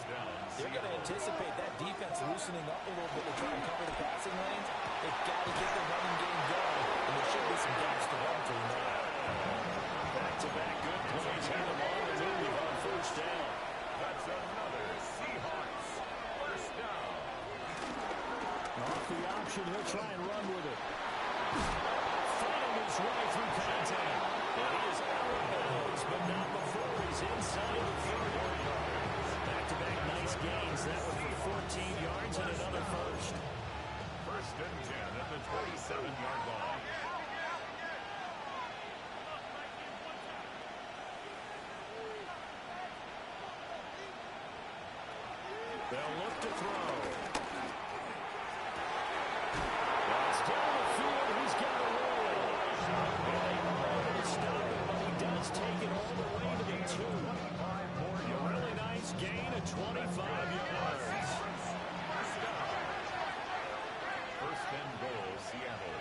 they're going to anticipate that defense loosening up a little bit to try and cover the passing lanes. They've got to get the running game going, and there should be some gaps to run through now. Back-to-back good plays had them on the move on first down. That's another Seahawks first down. Off the option, he'll try and run with it. Fighting his way through contact. And he is out of bounds, but not before he's inside the 30. Back-to-back nice gains. That one for 14 yards and another first. First and 10 at the 27-yard line. They'll look to throw. That's down the field. He's got a roll. And they are able to stop him, but he does take it all the way to the 2. A really nice gain of 25 yards. First and goal, Seattle.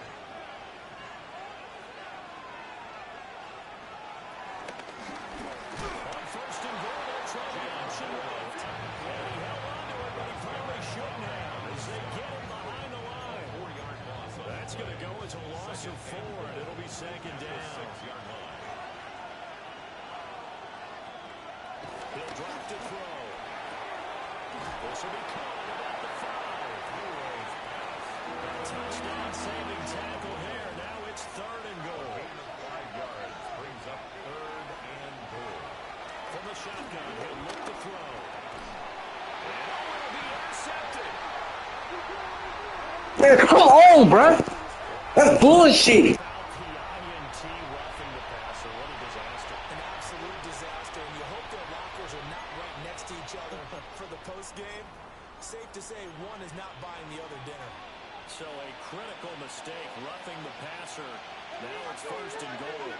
On first and goal, they'll try the option left. And he held on to it, but he probably shouldn't have as they get him behind the line. 4-yard loss. That's going to go as a loss of 4, and it'll be second down. 6-yard line. He'll drop to throw. This will be caught about the 5. Touchdown saving tackle there. Now it's 3rd and goal. 5 yards brings up 3rd and goal. From the shotgun, he'll look to throw. And it will be intercepted. Man, come on, bro. That's bullshit. INT roughing the passer. What a disaster. An absolute disaster, and you hope their lockers are not right next to each other for the postgame. Safe to say one is not buying the other dinner. So a critical mistake, roughing the passer. Now it's 1st and goal.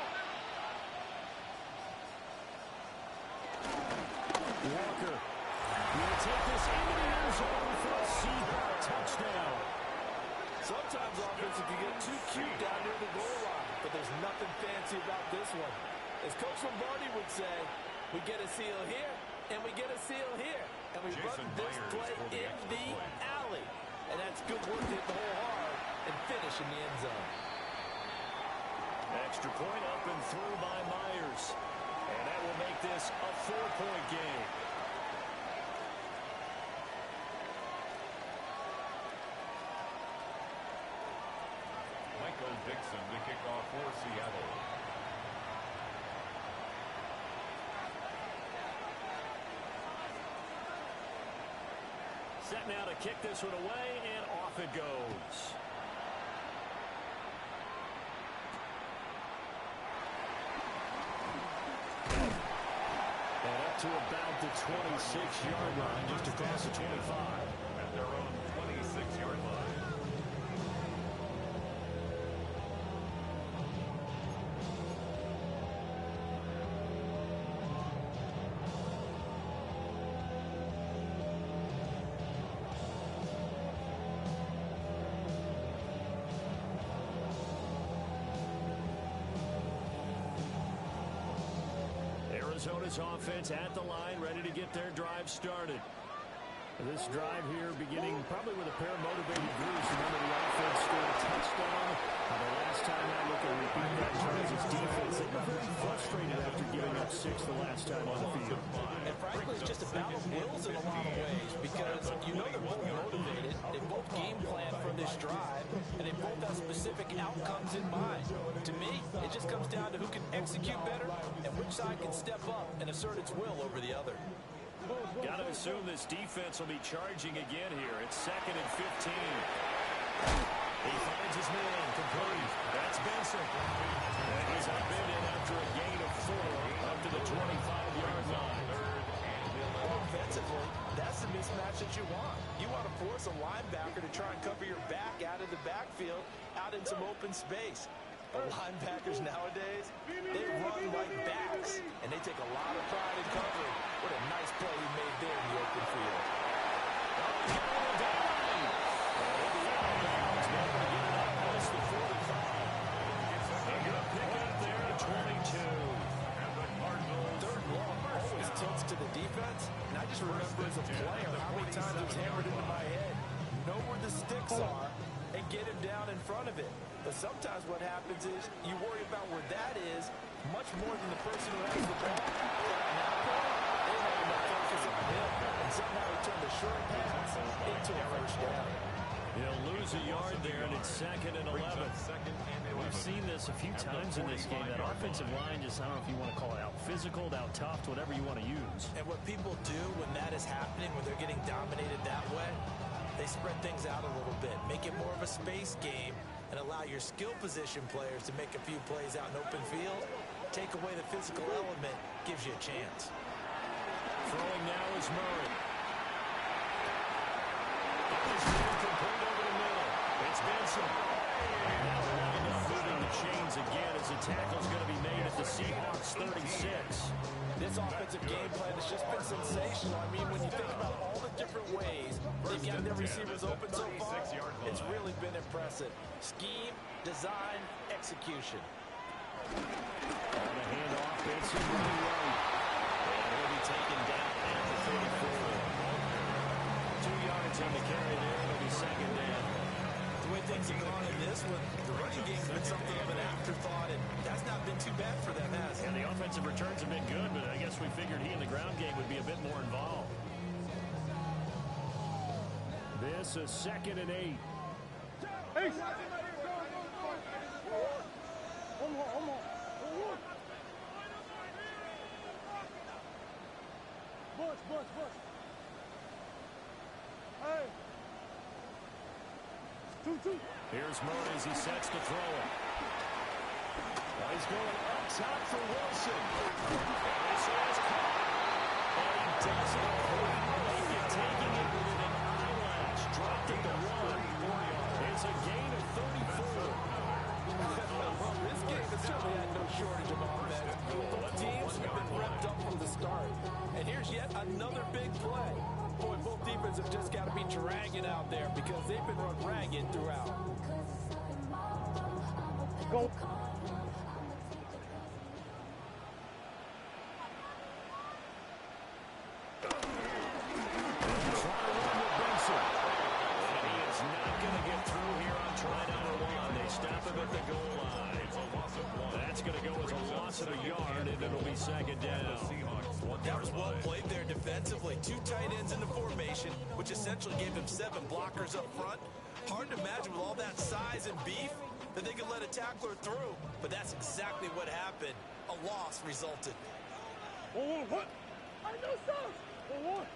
Walker will take this into the end zone for a Seahawk touchdown. Sometimes offense can get too cute down near the goal line, but there's nothing fancy about this one. As Coach Lombardi would say, we get a seal here, and we get a seal here, and we run this play in the alley. And that's good work to hit the hole hard and finish in the end zone. Extra point up and through by Myers. And that will make this a 4-point game. Michael Dixon to kick off for Seattle. Set now to kick this one away, and off it goes. And up to about the 26-yard line, just across the 25. At their own 26-yard line. Arizona's offense at the line, ready to get their drive started. This drive here beginning probably with a pair of motivated groups. Remember, the offense scored a touchdown. The last time I look at repeat that Chargers defense, they got very frustrated after giving up 6 the last time on the field. And frankly, it's just a battle of wills in a lot of ways because you know they're both motivated. They both game plan for this drive, and they both have specific outcomes in mind. To me, it just comes down to who can execute better and which side can step up and assert its will over the other. Got to assume this defense will be charging again here. It's 2nd and 15. He finds his man, complete. That's Benson. And he's upended after a gain of 4 up to the 25-yard line. Offensively, that's the mismatch that you want. You want to force a linebacker to try and cover your back out of the backfield, out in some open space. The linebackers nowadays, they run like backs, and they take a lot of pride in covering. What a nice play he made there in the open field. They're going to pick up there at 22. And the Cardinals. 3rd and long always tilts to the defense, and I just remember as a player how many times it was hammered into my head. Know where the sticks are and get him down in front of it. But sometimes what happens is you worry about where that is much more than the person who has the ball. They have enough focus on him, and somehow he turned the short pass into a first down. He'll lose a yard there, and it's 2nd and 11. We've seen this a few times in this game. That offensive line just, I don't know if you want to call it out physical, out tough, whatever you want to use. And what people do when that is happening, when they're getting dominated that way, they spread things out a little bit, make it more of a space game, and allow your skill position players to make a few plays out in open field. Take away the physical element, gives you a chance. Throwing now is Murray. He's complete over the middle. It's Benson. Now wind up moving the chains again as the tackle's going to be made at the Seahawks 36. This offensive game plan has just been sensational. I mean, when you think about all the different ways they've got their receivers open so far, it's really been impressive. Scheme, design, execution. On the handoff, Benson running right. And he'll be taken down at the 34. 2 yards on the carry there. It'll be 2nd down. The way things have gone in this one, the running game's been something of an afterthought, and that's not been too bad for them, has it? And the offensive returns have been good, but I guess we figured he in the ground game would be a bit more involved. This is 2nd and 8. Hey! Bush. Hey! 2-2. Here's Murray as he sets to throw it. He's going up top for Wilson. This is caught. And he doesn't quite make it, taking it within an eyelash. Dropped it to 1. It's a gain of 34. Well, this game has certainly had no shortage of offense. Both teams have been revved up from the start. And here's yet another big play. Boy, both defenses have just got to be dragging out there because they've been run ragged throughout. Go. Stop him at the goal line. It's a loss of 1. go as a loss of a yard, and it'll be second down. That was well played there defensively. 2 tight ends in the formation, which essentially gave him 7 blockers up front. Hard to imagine with all that size and beef that they could let a tackler through. But that's exactly what happened. A loss resulted. Oh, what? I know so. Oh,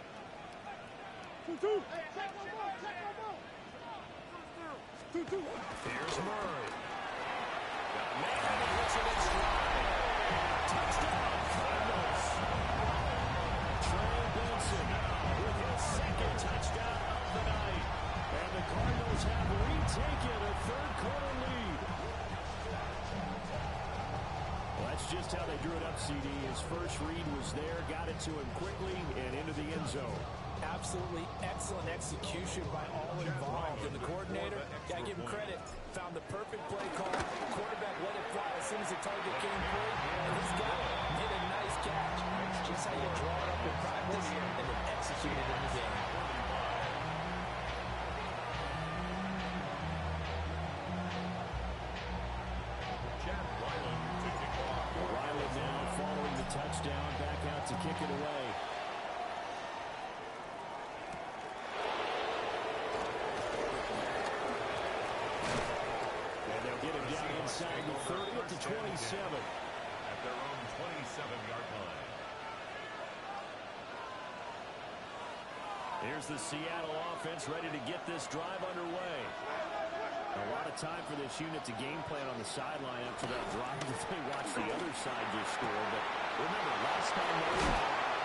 2-2. Check one more. 2-2. Here's Murray. Madden hits it in stride. Touchdown, Cardinals. Trey Benson with his second touchdown of the night. And the Cardinals have retaken a third-quarter lead. Well, that's just how they drew it up, CD. His first read was there, got it to him quickly, and into the end zone. Absolutely excellent execution by all involved. And the coordinator, gotta give him credit, found the perfect play call. Quarterback let it fly as soon as the target came through, and he's got it. Made a nice catch. Just how you draw it up in practice and then execute it in the game. Riley now following the touchdown, back out to kick it away. Inside the 30 up to 27. At their own 27-yard line. Here's the Seattle offense ready to get this drive underway. A lot of time for this unit to game plan on the sideline after that drive that they watched the other side just score. But remember, last time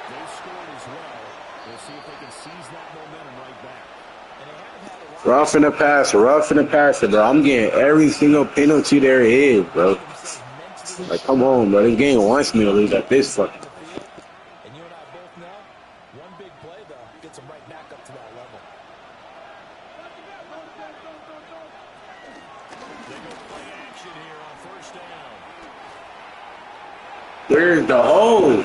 they scored as well. We'll see if they can seize that momentum right back. Roughing the passer, bro. I'm getting every single penalty there is, bro. Like, come on, bro. This game wants me to lose at this fucking. And you and I both know, one big play, though, gets them right back up to that level. They go play action here on first down. There's the hole.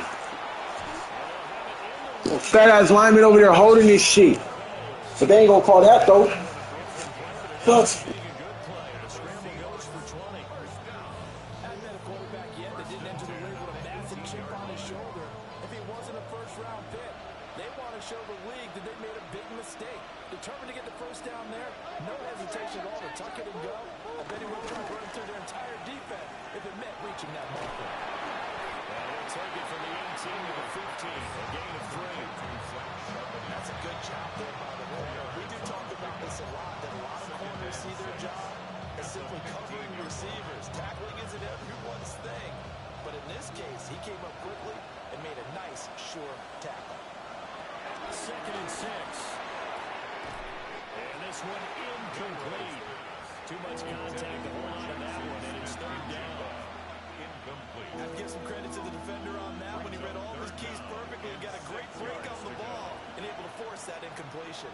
Fat-ass lineman over there holding this shit. But they ain't gonna call that, though. Fuck. Determined to get the first down there. No hesitation at all to tuck it and go. I bet he would have run through their entire defense if it meant reaching that marker. He'll take it from the 18 to the 15. A gain of 3. That's a good job there by the way. We do talk about this a lot, that a lot of corners see their job as simply covering receivers. Tackling isn't everyone's thing. But in this case, he came up quickly and made a nice, sure tackle. 2nd and 6. And this one incomplete. Too much contact to hold on to that one, and it's 3rd down. Incomplete. I'd give some credit to the defender on that when he read all of his keys perfectly and got a great break on the ball and able to force that incompletion.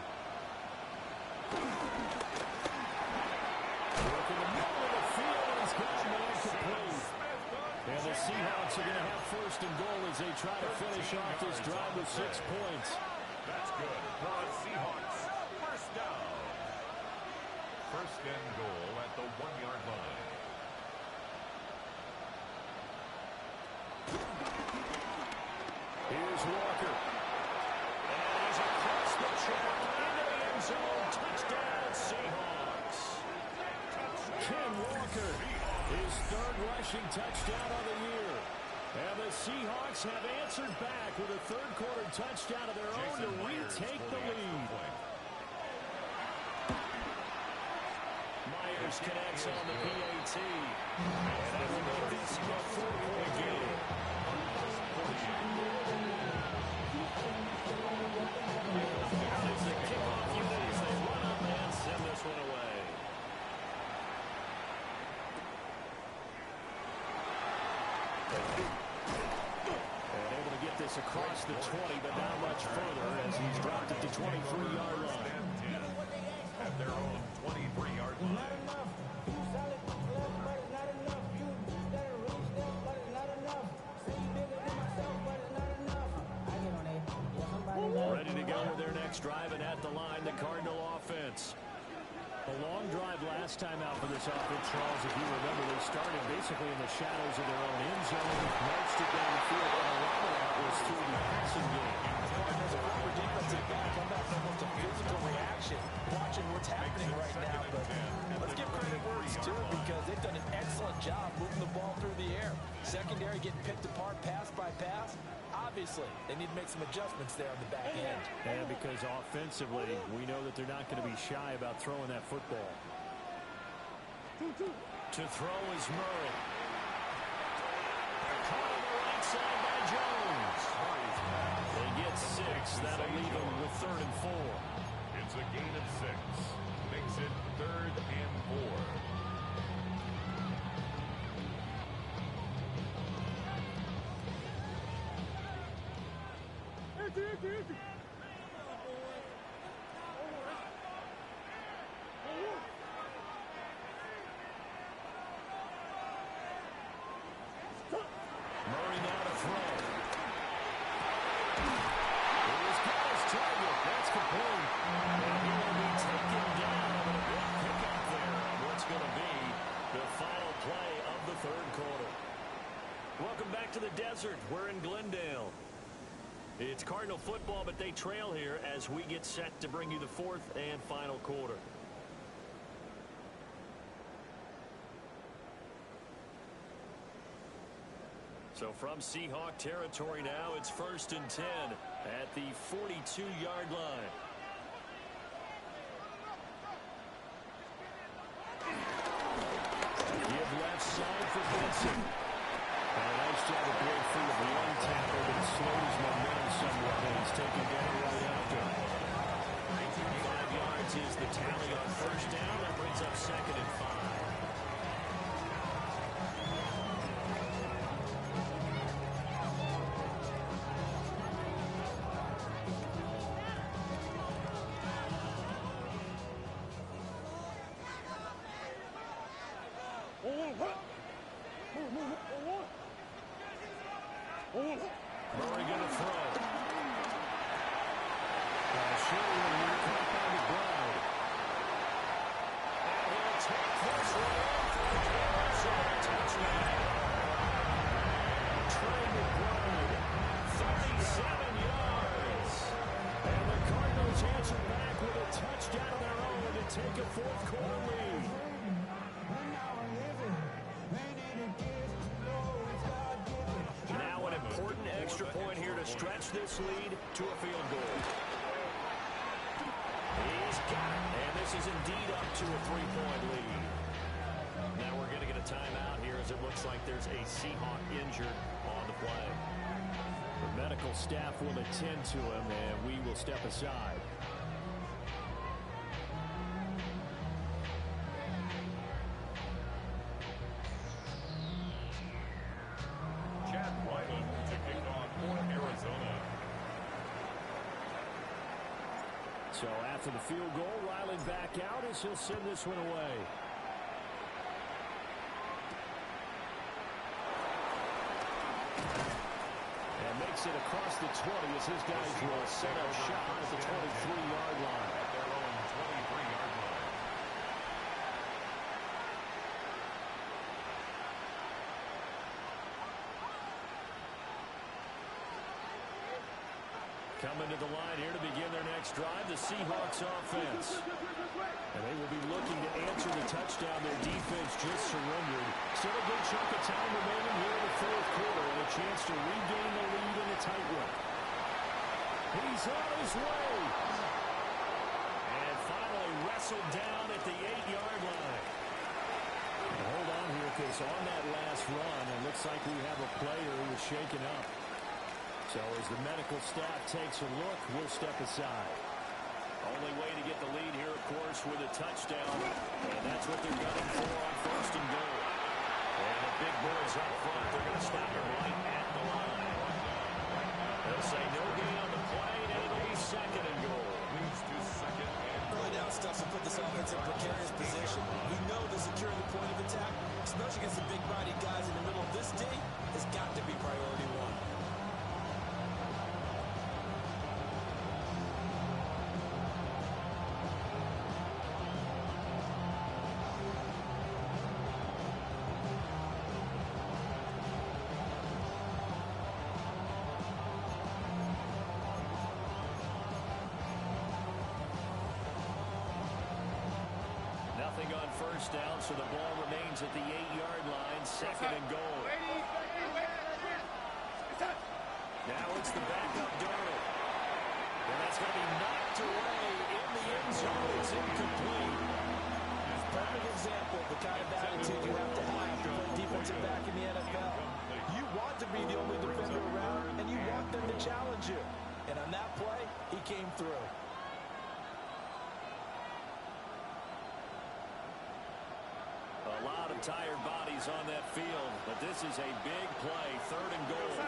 Look in the middle of the field, and he's got an incomplete. And the Seahawks are going to have 1st and goal as they try to finish off this drive with 6 points. That's good for the Seahawks. First down. 1st and goal at the 1-yard line. Here's Walker. And he's across the track into the end zone. Touchdown, Seahawks. Ken Walker, his 3rd rushing touchdown of the year. And the Seahawks have answered back with a 3rd-quarter touchdown of their own to retake the lead. Myers connects on the PAT. And that will make this a 4-point game. As the kickoff unit as they run up and send this one away. And able to get this across the 20, but not much further as he's dropped it to 23-yard line. At their own 23-yard line. Ready to go with their next drive, and at the line, the Cardinal offense. A long drive last first time out for this offense, Charles, if you remember, they started basically in the shadows of their own end zone, marched it down the field, and a lot of that was through the passing game. As a former defensive back, I'm not almost a physical reaction watching what's happening right now, but let's give credit where it's due because they've done an excellent job moving the ball through the air. Secondary getting picked apart pass by pass. Obviously, they need to make some adjustments there on the back end. And because offensively, we know that they're not going to be shy about throwing that football. To throw is Murray. Caught on the right side by Jones. They get 6. That'll leave them with 3rd and 4. It's a gain of 6. Makes it 3rd and 4. Murray now to throw. He's got his target. That's complete. And he will be taken down. A big pickup there. What's going to be the final play of the 3rd quarter. Welcome back to the desert. We're in Glendale. It's Cardinal football, but they trail here as we get set to bring you the 4th and final quarter. So from Seahawk territory now, it's 1st and 10 at the 42-yard line. Give left side for Benson. And a nice job of break free of one tackle, but it slows momentum somewhat, and he's taken down right after. 5 yards is the tally on 1st down. That brings up 2nd and 5. Murray going to throw. Short one caught by McBride. And he'll take this one for the Arizona touchdown. Trey McBride, 37 yards. And the Cardinals answer back with a touchdown of their own to take a 4th quarter lead. Now an important extra point here to stretch this lead to a field goal. He's got it, and this is indeed up to a 3-point lead. Now we're going to get a timeout here as it looks like there's a Seahawk injured on the play. The medical staff will attend to him, and we will step aside. So after the field goal, Riley back out as he'll send this one away. And makes it across the 20 as his guys will set up shop at the 23-yard line. At their own 23-yard line. Coming to the line here to begin their next drive, the Seahawks offense. And they will be looking to answer the touchdown their defense just surrendered. Still a good chunk of time remaining here in the 4th quarter and a chance to regain the lead in a tight one. He's on his way. And finally wrestled down at the 8-yard line. And hold on here because on that last run, it looks like we have a player who is shaken up. So as the medical staff takes a look, we'll step aside. Only way to get the lead here, of course, with a touchdown. And that's what they're gunning for on 1st and goal. And the big boys up front, they're going to stop it right at the line. They'll say no gain on the play, and it'll be 2nd and goal. Moves to 2nd and goal. Early down stuff to put this offense in precarious position. We know that securing the point of attack, especially against the big body guys in the middle of this D, has got to be priority 1. first down, so the ball remains at the 8-yard line, second and goal. Now it's the backup Darnold. And that's going to be knocked away in the end zone. It's incomplete. Perfect example of the kind of attitude you have to play defensive back in the NFL. You want to be the only defender around, and you want them to challenge you. And on that play, he came through. A lot of tired bodies on that field, but this is a big play, third and goal.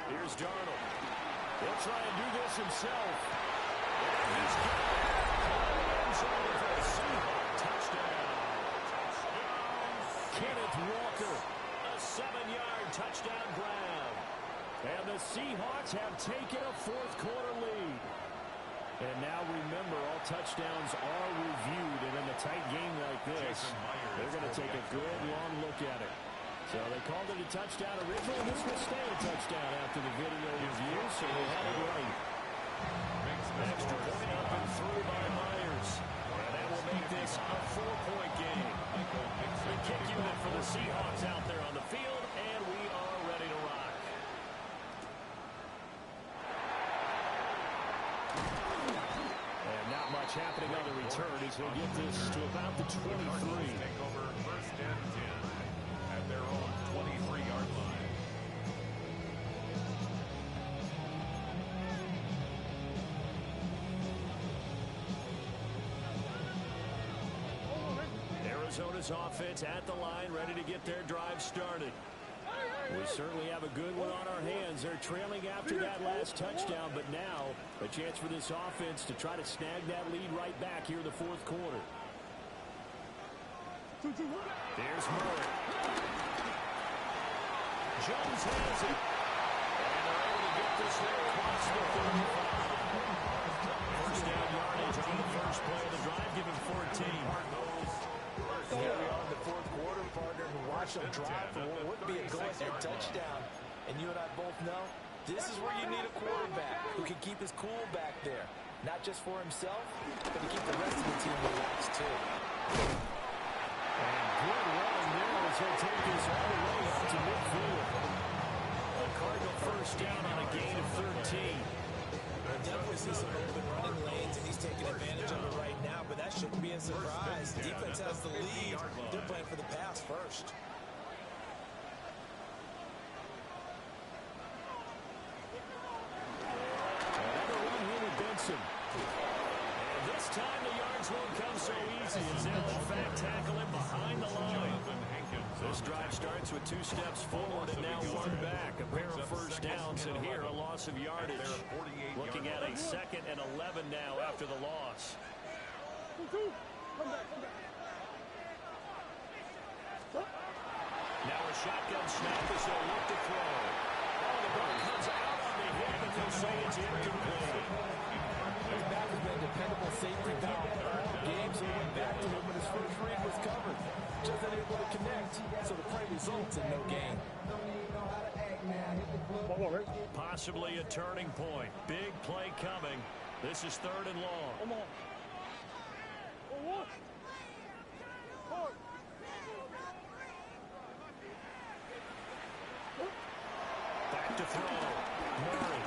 Here's Darnold. He'll try and do this himself. And he's got it. For a Seahawk touchdown. Kenneth Walker, a 7-yard touchdown grab. And the Seahawks have taken a fourth-quarter lead. And now remember, all touchdowns are reviewed. And in a tight game like this, they're going to take a good, long look at it. So they called it a touchdown originally. This will stay a touchdown after the video review, so they had it right. Extra point up and through by Myers. And that will make this a 4-point game. The kick unit for the Seahawks out there on the field, and we are ready to rock. And not much happening on the return as he'll get this to about the 23. Take over first and 10. At their own 23-yard line. Arizona's offense at the line, ready to get their drive started. We certainly have a good one on our hands. They're trailing after that last touchdown, but now a chance for this offense to try to snag that lead right back here in the fourth quarter. There's Murray. Jones has it. And they're able to get this one across the 35. First down yardage on the first play of the drive, give him 14. Here we are in the fourth quarter, partner, and watch them drive for what would be a go-ahead touchdown. And you and I both know this is where you need a quarterback who can keep his cool back there. Not just for himself, but to keep the rest of the team relaxed, too. And good running there as he'll take this all the way up to midfield. A Cardinal first down on a gain of 13. We'll definitely see some open running lanes, and he's taking advantage of it right now, but that shouldn't be a surprise. Defense has the lead. They're playing for the pass first. Another run here with Benson. And this time the yards won't come so easy as they'll in fact tackle him behind the line. This drive starts with 2 steps forward and now 1 back. A pair of first downs and here a loss of yardage. Looking at a 2nd and 11 now after the loss. Now a shotgun snap as they'll look to throw. Oh, the ball comes out on the hip and they'll say it's incomplete. His back has been a dependable safety valve all game, so he went back to him when his first read was covered. Just unable to connect, so the play results in no gain. Possibly a turning point. Big play coming. This is 3rd and long. Come on. Back to throw. Murray.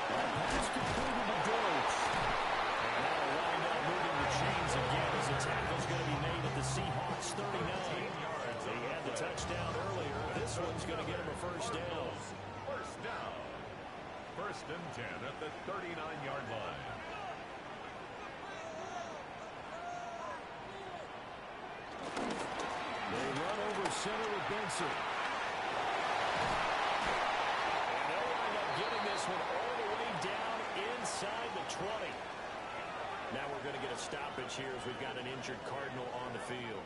That pass completed to Doaks. And that'll wind up moving the chains again as the tackle's going to be made at the Seahawks 39. They had the touchdown earlier. This one's going to get him a first down. First down. 1st and 10 at the 39-yard line. They run over center with Benson. And they'll wind up getting this one all the way down inside the 20. Now we're going to get a stoppage here as we've got an injured Cardinal on the field.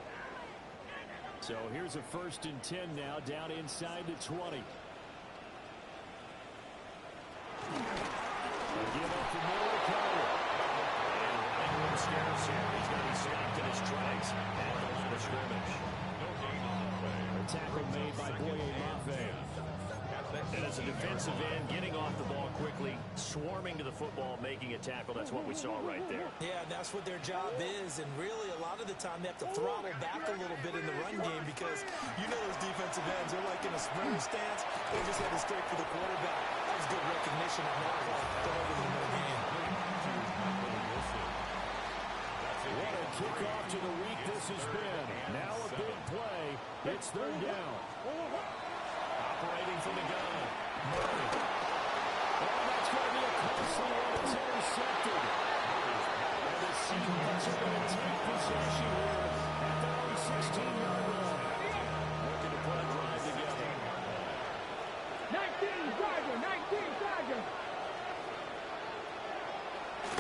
So here's a 1st and 10 now down inside the 20. Give up for more to cover. And scares here. He's going to be stopped in his tracks at the line of scrimmage. defensive end, getting off the ball quickly, swarming to the football, making a tackle. That's what we saw right there. Yeah, and that's what their job is. And really, a lot of the time, they have to throttle back a little bit in the run game because you know those defensive ends, they're like in a sprinter stance. They just had to stay for the quarterback. That was good recognition on that play to hold them in the game. What a kickoff to the week this has been. Now a big play. It's third down. Operating from the gun. Murray. Oh, that's going to be a costly one. It's intercepted. And the Seahawks are going to take possession here at their own 16-yard line. Looking to put a drive together. 19 Dodger, 19 Dodger.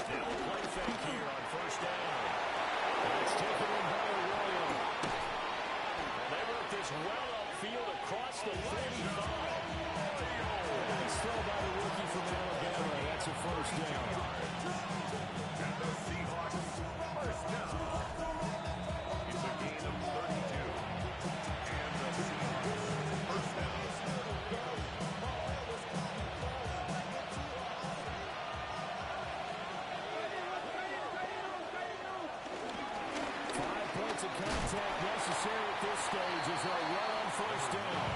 Now a play fake here on first down. And it's taken in by Arroyo. They work this well upfield across the 35. Nice throw by the rookie from Alabama. That's a first down. And the Seahawks first down. It's a gain of 32. And the Seahawks first down. 5 points of contact necessary at this stage as they'll run on first down.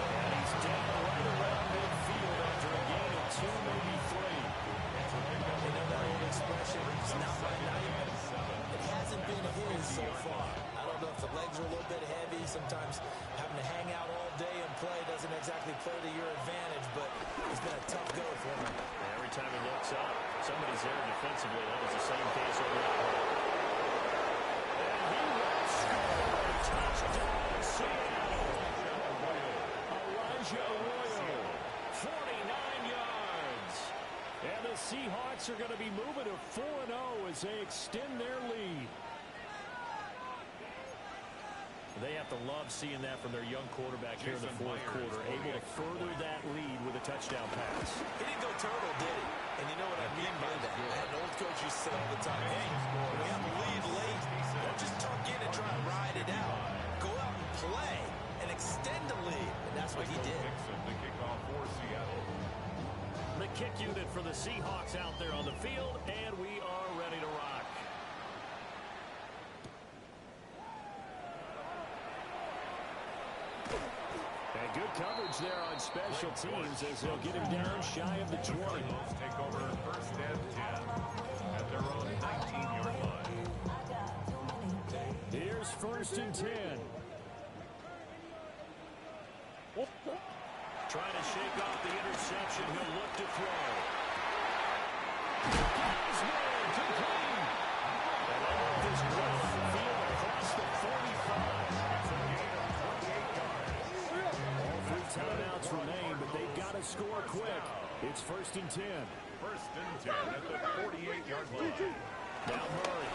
And he's down right around midfield after a gain of 2, maybe 3. You know that old expression, it's not my night. It hasn't been his so far. I don't know if the legs are a little bit heavy. Sometimes having to hang out all day and play doesn't exactly play to your advantage, but it's been a tough go for him. Every time he looks up, somebody's there defensively. That was the same case over that way. And he will score. Touchdown, Seattle. Elijah Arroyo, 49 yards. And the Seahawks are going to be moving to 4-0 as they extend their lead. They have to love seeing that from their young quarterback here in the fourth quarter, able to further that lead with a touchdown pass. He didn't go turtle, did he? And you know what I mean by that. I had an old coach used to say all the time, hey, when we have a lead late, don't just tuck in and try to ride it out. Go out and play and extend the lead. And that's what he did. The kickoff for Seattle. The kick unit for the Seahawks out there on the field, and we are ready to rock. And good coverage there on special teams as they'll get him down shy of the 20. Cardinals take over first and 10 at their own 19-yard line. Here's first and 10. Trying to shake off the interception. He'll look to throw. Gaisman to clean. And they work this well up the field across the 45. All 3 timeouts remain, but they've got to score quick. It's first and 10. First and 10 at the 48-yard line. Now Murray.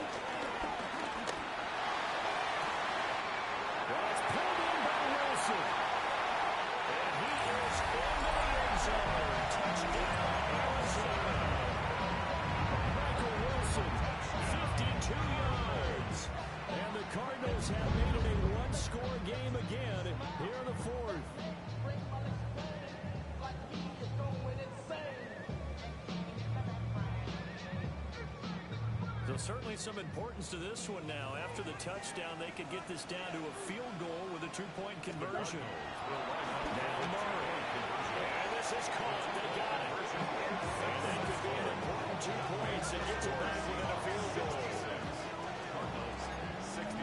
Well, it's pulled in by Wilson. And he is in the end zone. Touchdown, Arizona. Michael Wilson, 52 yards. And the Cardinals have made it a one-score game again here in the fourth. So certainly some importance to this one now. After the touchdown, they could get this down to a field goal with a 2-point conversion. Now Murray. And this is caught. They got it. And that could be an important 2 points and gets it back within a field goal. Cardinals 63.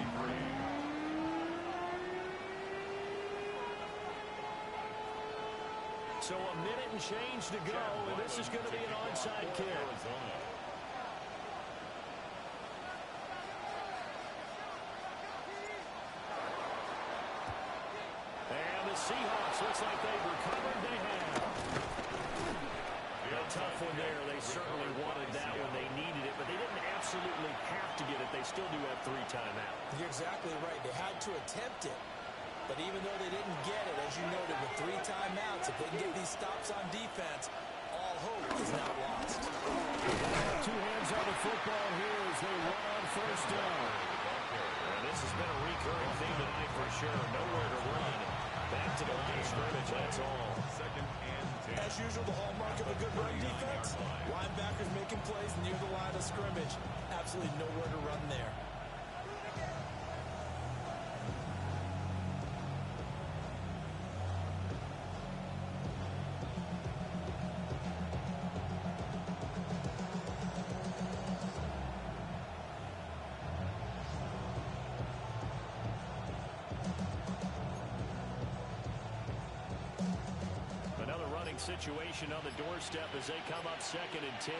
So a minute and change to go, and this is going to be an onside kick. And the Seahawks, looks like they've recovered. They have. A tough one there. They certainly wanted that one. They needed it, but they didn't absolutely have to get it. They still do have 3 timeouts. You're exactly right. They had to attempt it. But even though they didn't get it, as you noted, with 3 timeouts, if they can get these stops on defense, all hope is not lost. 2 hands on the football here as they run on first down. And this has been a recurring theme tonight for sure. Nowhere to run. Back to the line of scrimmage, that's all. Second and 10. As usual, the hallmark of a good run defense, linebackers making plays near the line of scrimmage. Absolutely nowhere to run there. Situation on the doorstep as they come up 2nd and 10.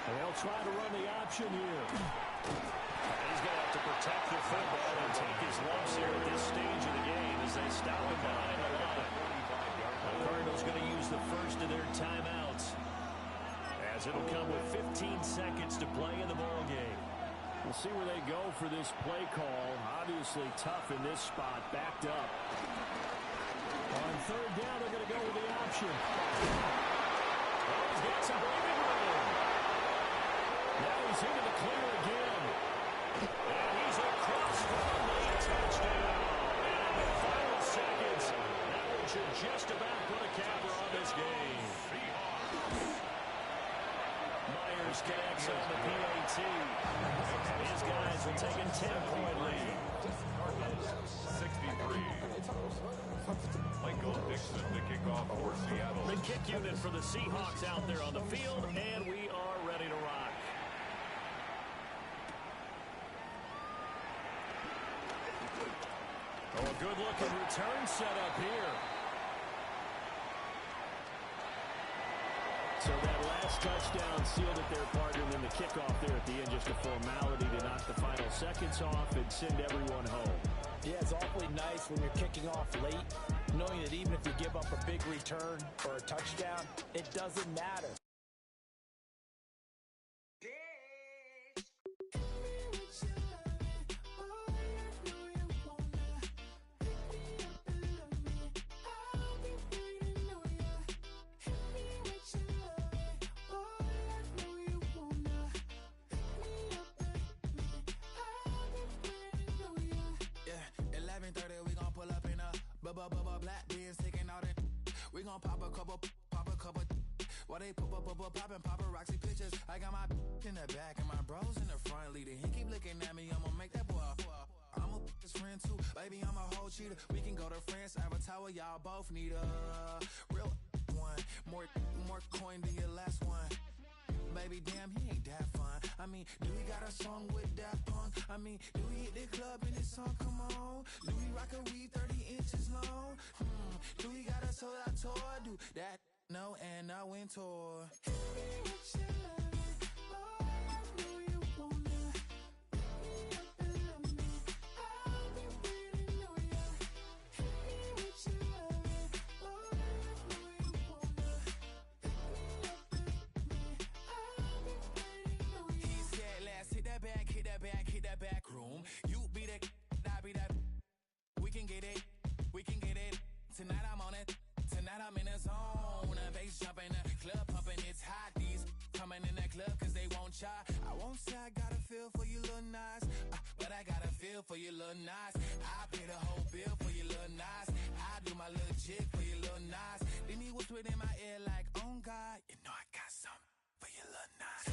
And they'll try to run the option here. He's going to have to protect the football and take his lumps here at this stage of the game as they stop him behind the line. The Cardinals going to use the first of their timeouts as it'll come with 15 seconds to play in the ball game. We'll see where they go for this play call. Obviously tough in this spot, backed up. On 3rd down, they're going to go with the option. Oh, he's got some breathing room. Now he's into the clear again. And he's across for a late touchdown. And in the final seconds, that one should just about put a capper on this game. Myers connects on the PAT. His guys will take a 10-point lead. 63. Michael Dixon, the kickoff for Seattle. The kick unit for the Seahawks out there on the field, and we are ready to rock. Oh, a good-looking return set up here. So that last touchdown sealed it their partner, and then the kickoff there at the end, just a formality to knock the final seconds off and send everyone home. Yeah, it's awfully nice when you're kicking off late, knowing that even if you give up a big return or a touchdown, it doesn't matter. Black beans taking out it. We gon' pop a couple. While they poppin' paparazzi pictures. I got my in the back and my bros in the front leading. He keep looking at me, I'ma make that boy. I'm a his friend too, baby. I'm a whole cheater. We can go to France, Avatar, y'all both need a real one. More coin than your last one. Baby, damn, he ain't that fun. I mean, do we got a song with that punk? I mean, do we hit the club in this song? Come on. Do we rock a weed 30 inches long? Do we got a sold out tour? Do that? No, and I went tour. Hit that back room. You be the, I be that. We can get it. Tonight I'm on it. Tonight I'm in a zone. A bass jumping, a club pumping. It's hot. These coming in the club cause they won't try. I won't say I got a feel for you little nice, but I got a feel for you little nice. I pay the whole bill for you little nice. I do my little jig for you little nice. Then he whispered in my ear like, oh God, you know I got something for you little nice.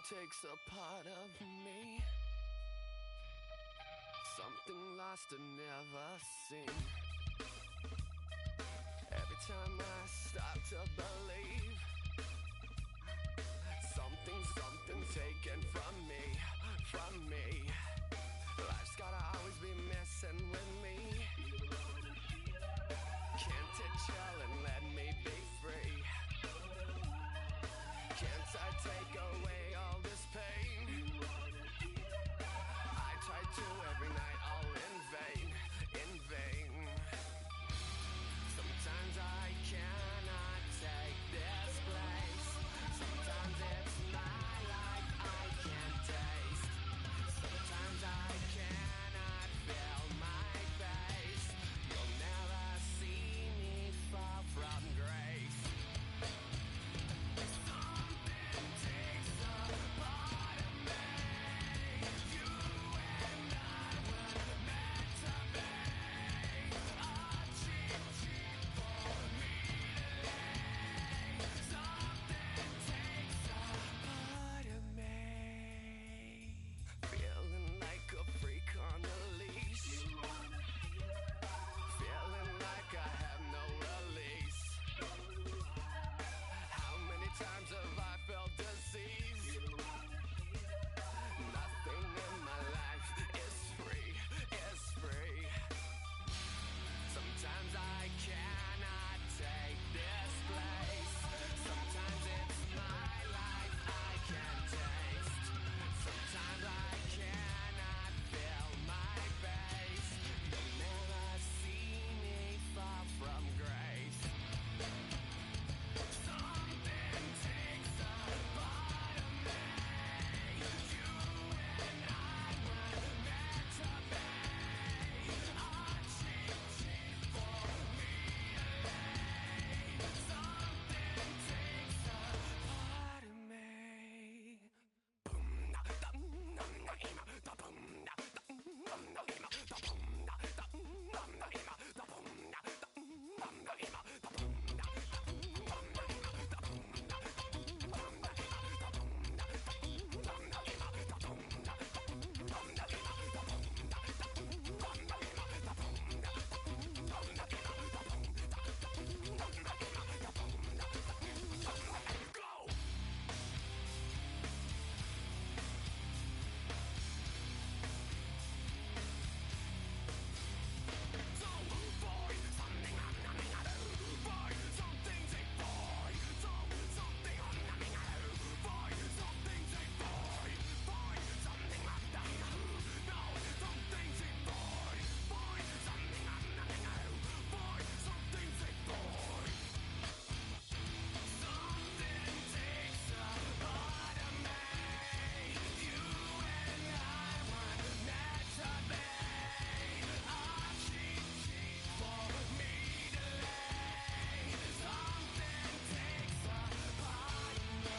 takes a part of me. Something lost and never seen. Every time I stop to believe, something taken from me. Life's gotta always be messing with me. Can't it chill and let me be free? Can't I take away all this pain? I try to every night, all in vain. Sometimes I cannot take this place. Sometimes it's my life I can't taste. Sometimes I cannot feel my face. You'll never see me fall from grace. Something takes a part of me. You and I were meant to be. A cheap for me to lay. Something takes a part of me. Feeling like a freak on a leash. Feeling like I have no release. How many times have I felt disease? Nothing in my life is free. Sometimes I cannot take this place. Sometimes it's my life I can't taste. Sometimes I cannot feel my face. You'll never see me fall from grace. Something takes a part of me. You and I were meant to be. A cheap for me to lay. Something takes a part of me.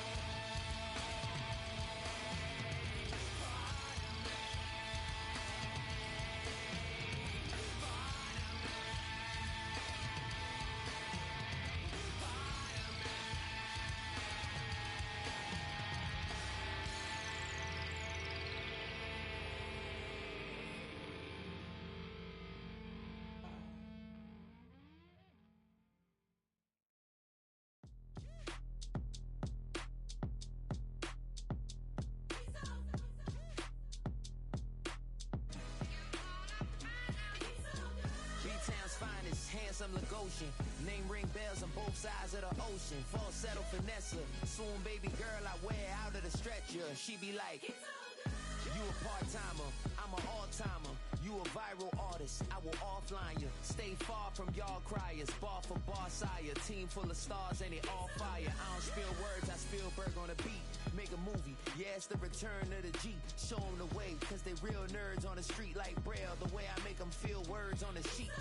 B-Town's finest, handsome Lagosian. Name ring bells on both sides of the ocean. Falsetto finesse, swoon baby girl I wear out of the stretcher. She be like, you a part-timer, I'm an all-timer. You a viral artist, I will offline you. Stay far from y'all criers, bar for bar sire. Team full of stars and they all fire. I don't spill words, I Spielberg on a beat. Make a movie, yeah, it's the return of the G. Show them the way, cause they real nerds on the street like Braille. The way I make them feel words on the sheet.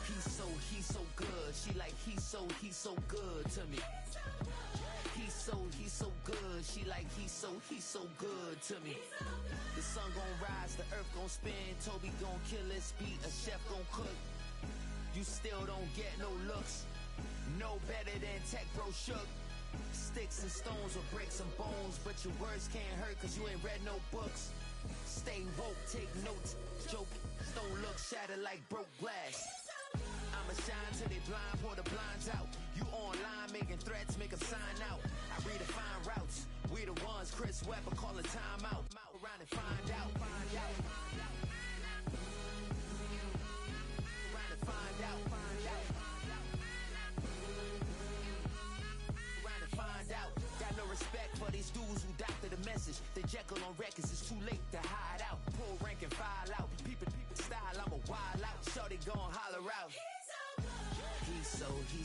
He's so good. She like, he's so good to me. He's so good. She like, he's so good to me. The sun gon' rise, the earth gon' spin. Toby gon' kill this beat, a chef gon' cook. You still don't get no looks. No better than Tech Bro Shook. Stick Sticks and stones will break some bones, but your words can't hurt cause you ain't read no books. Stay woke, take notes, joke, don't look shattered like broke glass. I'ma shine till they blind, pour the blinds out. You online making threats, make them sign out. I redefine routes, we the ones Chris Webber call a timeout. Around and find out, find out. Around and find out, find out. Around and find out. Got no respect for these dudes who doctor the message. The Jekyll on records, it's too late to hide out. Pull rank and file out. People style, I'm a wild out. Shorty gon' holler out. He's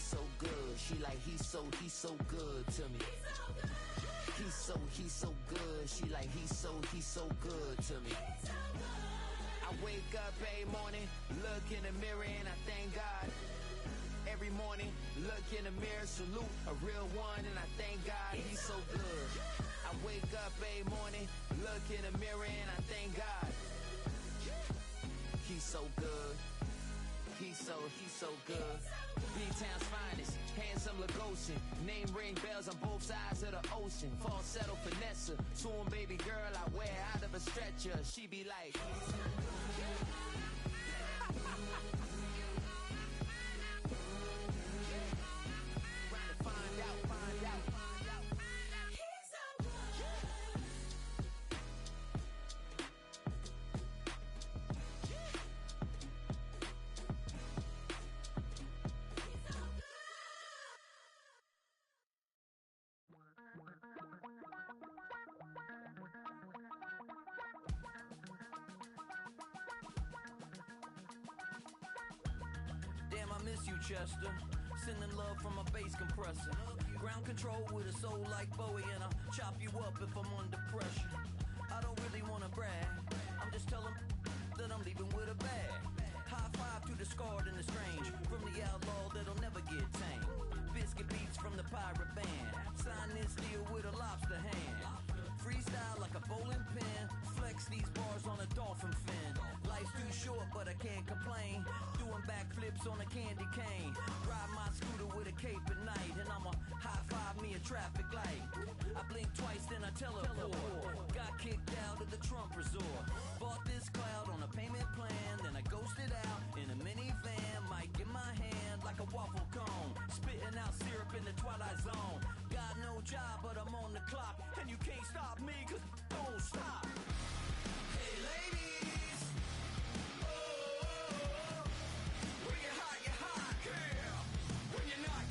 so good. She like he's so good to me. He's so good. She like he's so good to me. I wake up every morning, look in the mirror and I thank God. Every morning, look in the mirror, salute a real one and I thank God he's so good. I wake up every morning, look in the mirror and I thank God. He's so good. He's so good. B-Town's finest, handsome Lagosian. Name ring bells on both sides of the ocean. Falsetto finesse, soon baby girl I wear out of a stretcher. She be like trying to find out. Damn, I miss you, Chester. Sending love from a bass compressor. Ground control with a soul like Bowie, and I'll chop you up if I'm under pressure. I don't really wanna brag. I'm just telling that I'm leaving with a bag. High five to the scarred and the strange. From the outlaw that'll never get tamed. Biscuit beats from the pirate band. Sign this deal with a lobster hand. Freestyle like a bowling pin. Flex these bars on a dolphin fin. Life's too short, but I can't complain. Doing backflips on a candy cane. Ride my scooter with a cape at night. And I'ma high five me a traffic light. I blink twice, then I teleport. Got kicked out of the Trump resort. Bought this cloud on a payment plan. Then I ghosted out in a minivan. Mic in my hand like a waffle cone. Spitting out syrup in the twilight zone. Got no job, but I'm on the clock. And you can't stop me, cause don't stop. Hey ladies, oh, when you're hot, girl. When you're not,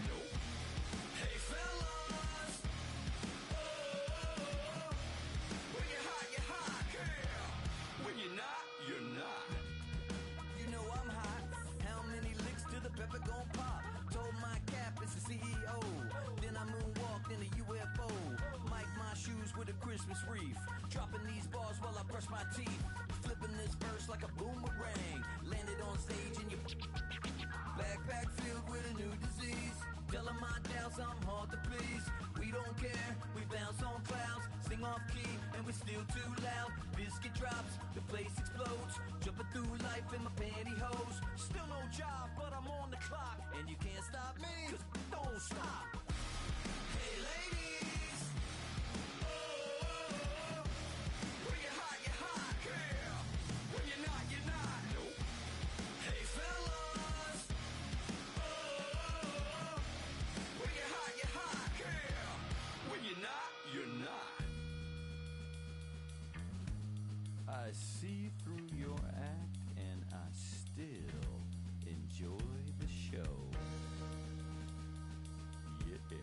nope. Hey fellas, oh, when you're hot, girl. When you're not, you're not. You know I'm hot. How many licks till the pepper gon' pop? Told my cap it's the CEO. Then I moonwalked in a UFO. Mic my shoes with a Christmas wreath. Dropping these bars while I brush my teeth. Flipping this verse like a boomerang. Landed on stage in your backpack filled with a new disease. Telling my doubts I'm hard to please. We don't care, we bounce on clouds. Sing off key and we're still too loud. Biscuit drops, the place explodes. Jumping through life in my pantyhose. Still no job, but I'm on the clock. And you can't stop me, cause don't stop. Hey ladies, oh, when you're hot, girl. When you're not, nope. Hey fellas, oh, when you're hot, girl. When you're not, you're not. I see through your act and I still enjoy the show. Yeah.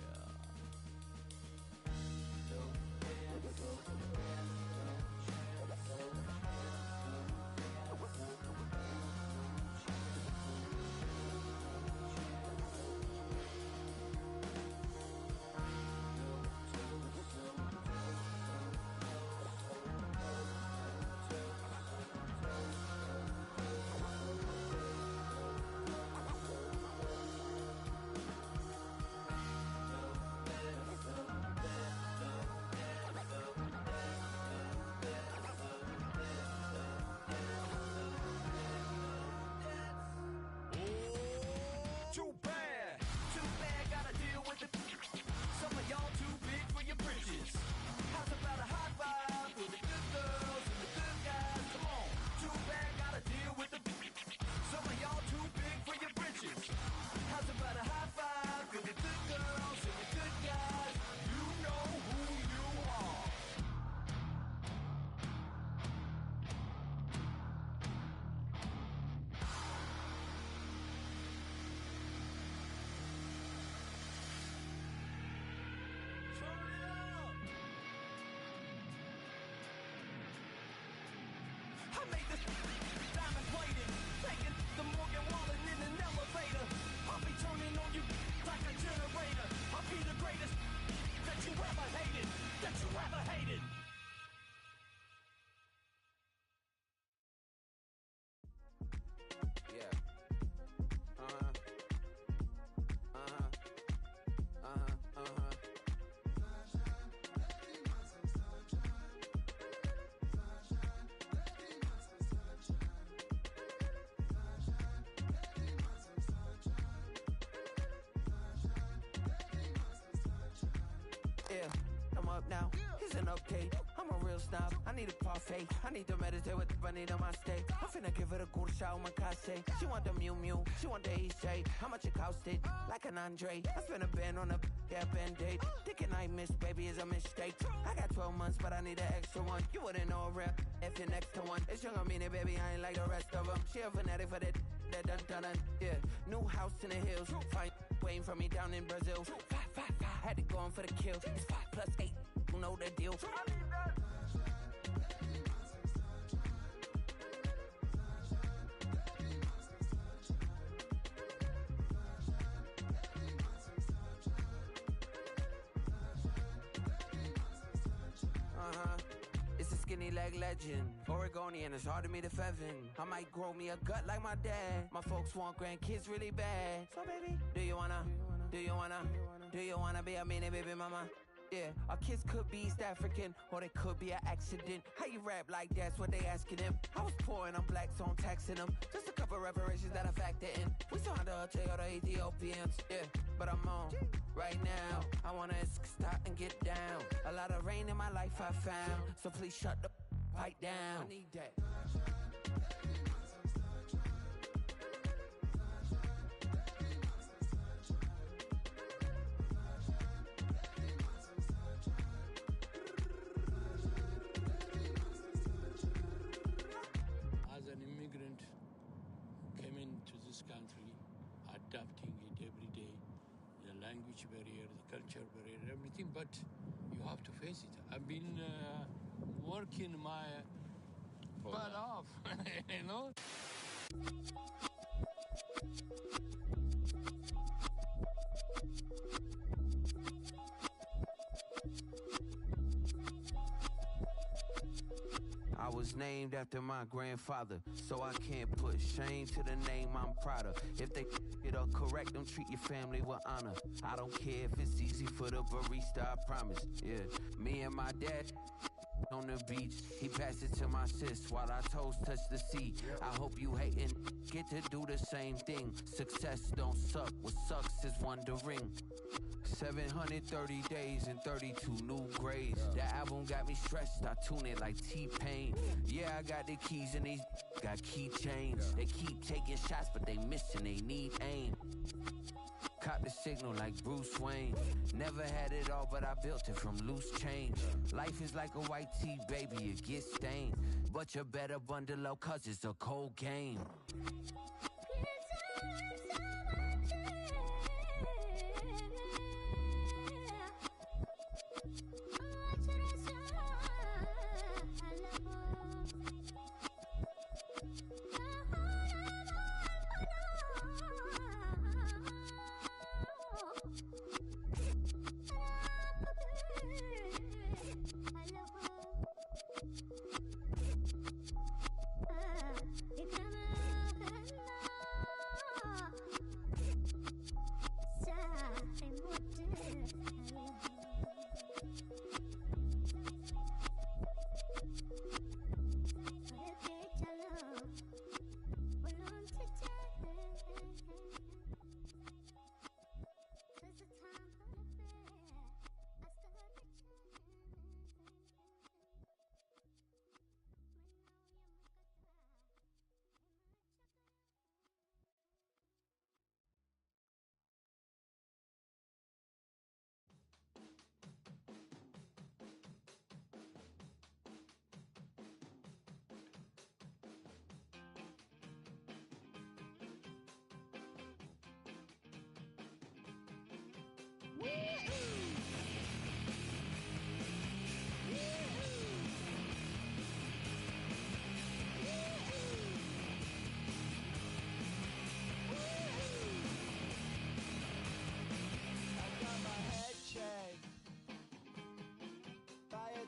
I made this diamond plated, taking the Morgan Wallen in an elevator. I'll be turning on you like a generator. I'll be the greatest that you ever hated, that you ever hated. Yeah. Yeah, I'm up now. Here's an update. I'm a real snob. I need a parfait. I need to meditate with the bunny on my steak. I'm finna give her a good shot with my casse. She want the Mew Mew. She want the Eastside. How much it costed? Like an Andre. I spent a band on a band-aid. Thinking I missed, baby, is a mistake. I got 12 months, but I need an extra one. You wouldn't know a rap if you're next to one. It's young, I mean it, baby, I ain't like the rest of them. She a fanatic for that dun. Yeah, new house in the hills. Fine, waiting for me down in Brazil. 5, had to go on for the kill. It's 5 + 8, you know the deal. It's a skinny leg legend. Oregonian, it's hard to meet a Fevin. I might grow me a gut like my dad. My folks want grandkids really bad. So baby, do you wanna be a mini baby mama? Yeah, our kids could be East African, or they could be an accident. How you rap like that's what they asking him? I was poor and I'm black, so I'm taxing them. Just a couple reparations that I factor in. We saw the Toyota Ethiopians, yeah, but I'm on right now. I wanna stop and get down. A lot of rain in my life I found, so please shut the pipe down. I need that. As an immigrant, came into this country, adapting it every day, the language barrier, the culture barrier, everything, but you have to face it. I've been working my butt off, you know? I was named after my grandfather, so I can't put shame to the name I'm proud of. If they it up correct, don't treat your family with honor. I don't care if it's easy for the barista, I promise. Yeah, me and my dad on the beach, he passed it to my sis while our toes touch the sea. I hope you hatin' get to do the same thing. Success don't suck, what sucks is wondering. 730 days and 32 new grades. That album got me stressed, I tune it like T-Pain. Yeah, I got the keys and these got keychains. They keep taking shots, but they missing, they need aim. Caught the signal like Bruce Wayne. Never had it all, but I built it from loose change. Life is like a white tee, baby, it gets stained. But you better bundle up, cause it's a cold game.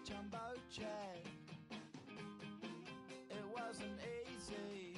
jumbo jet. It wasn't easy.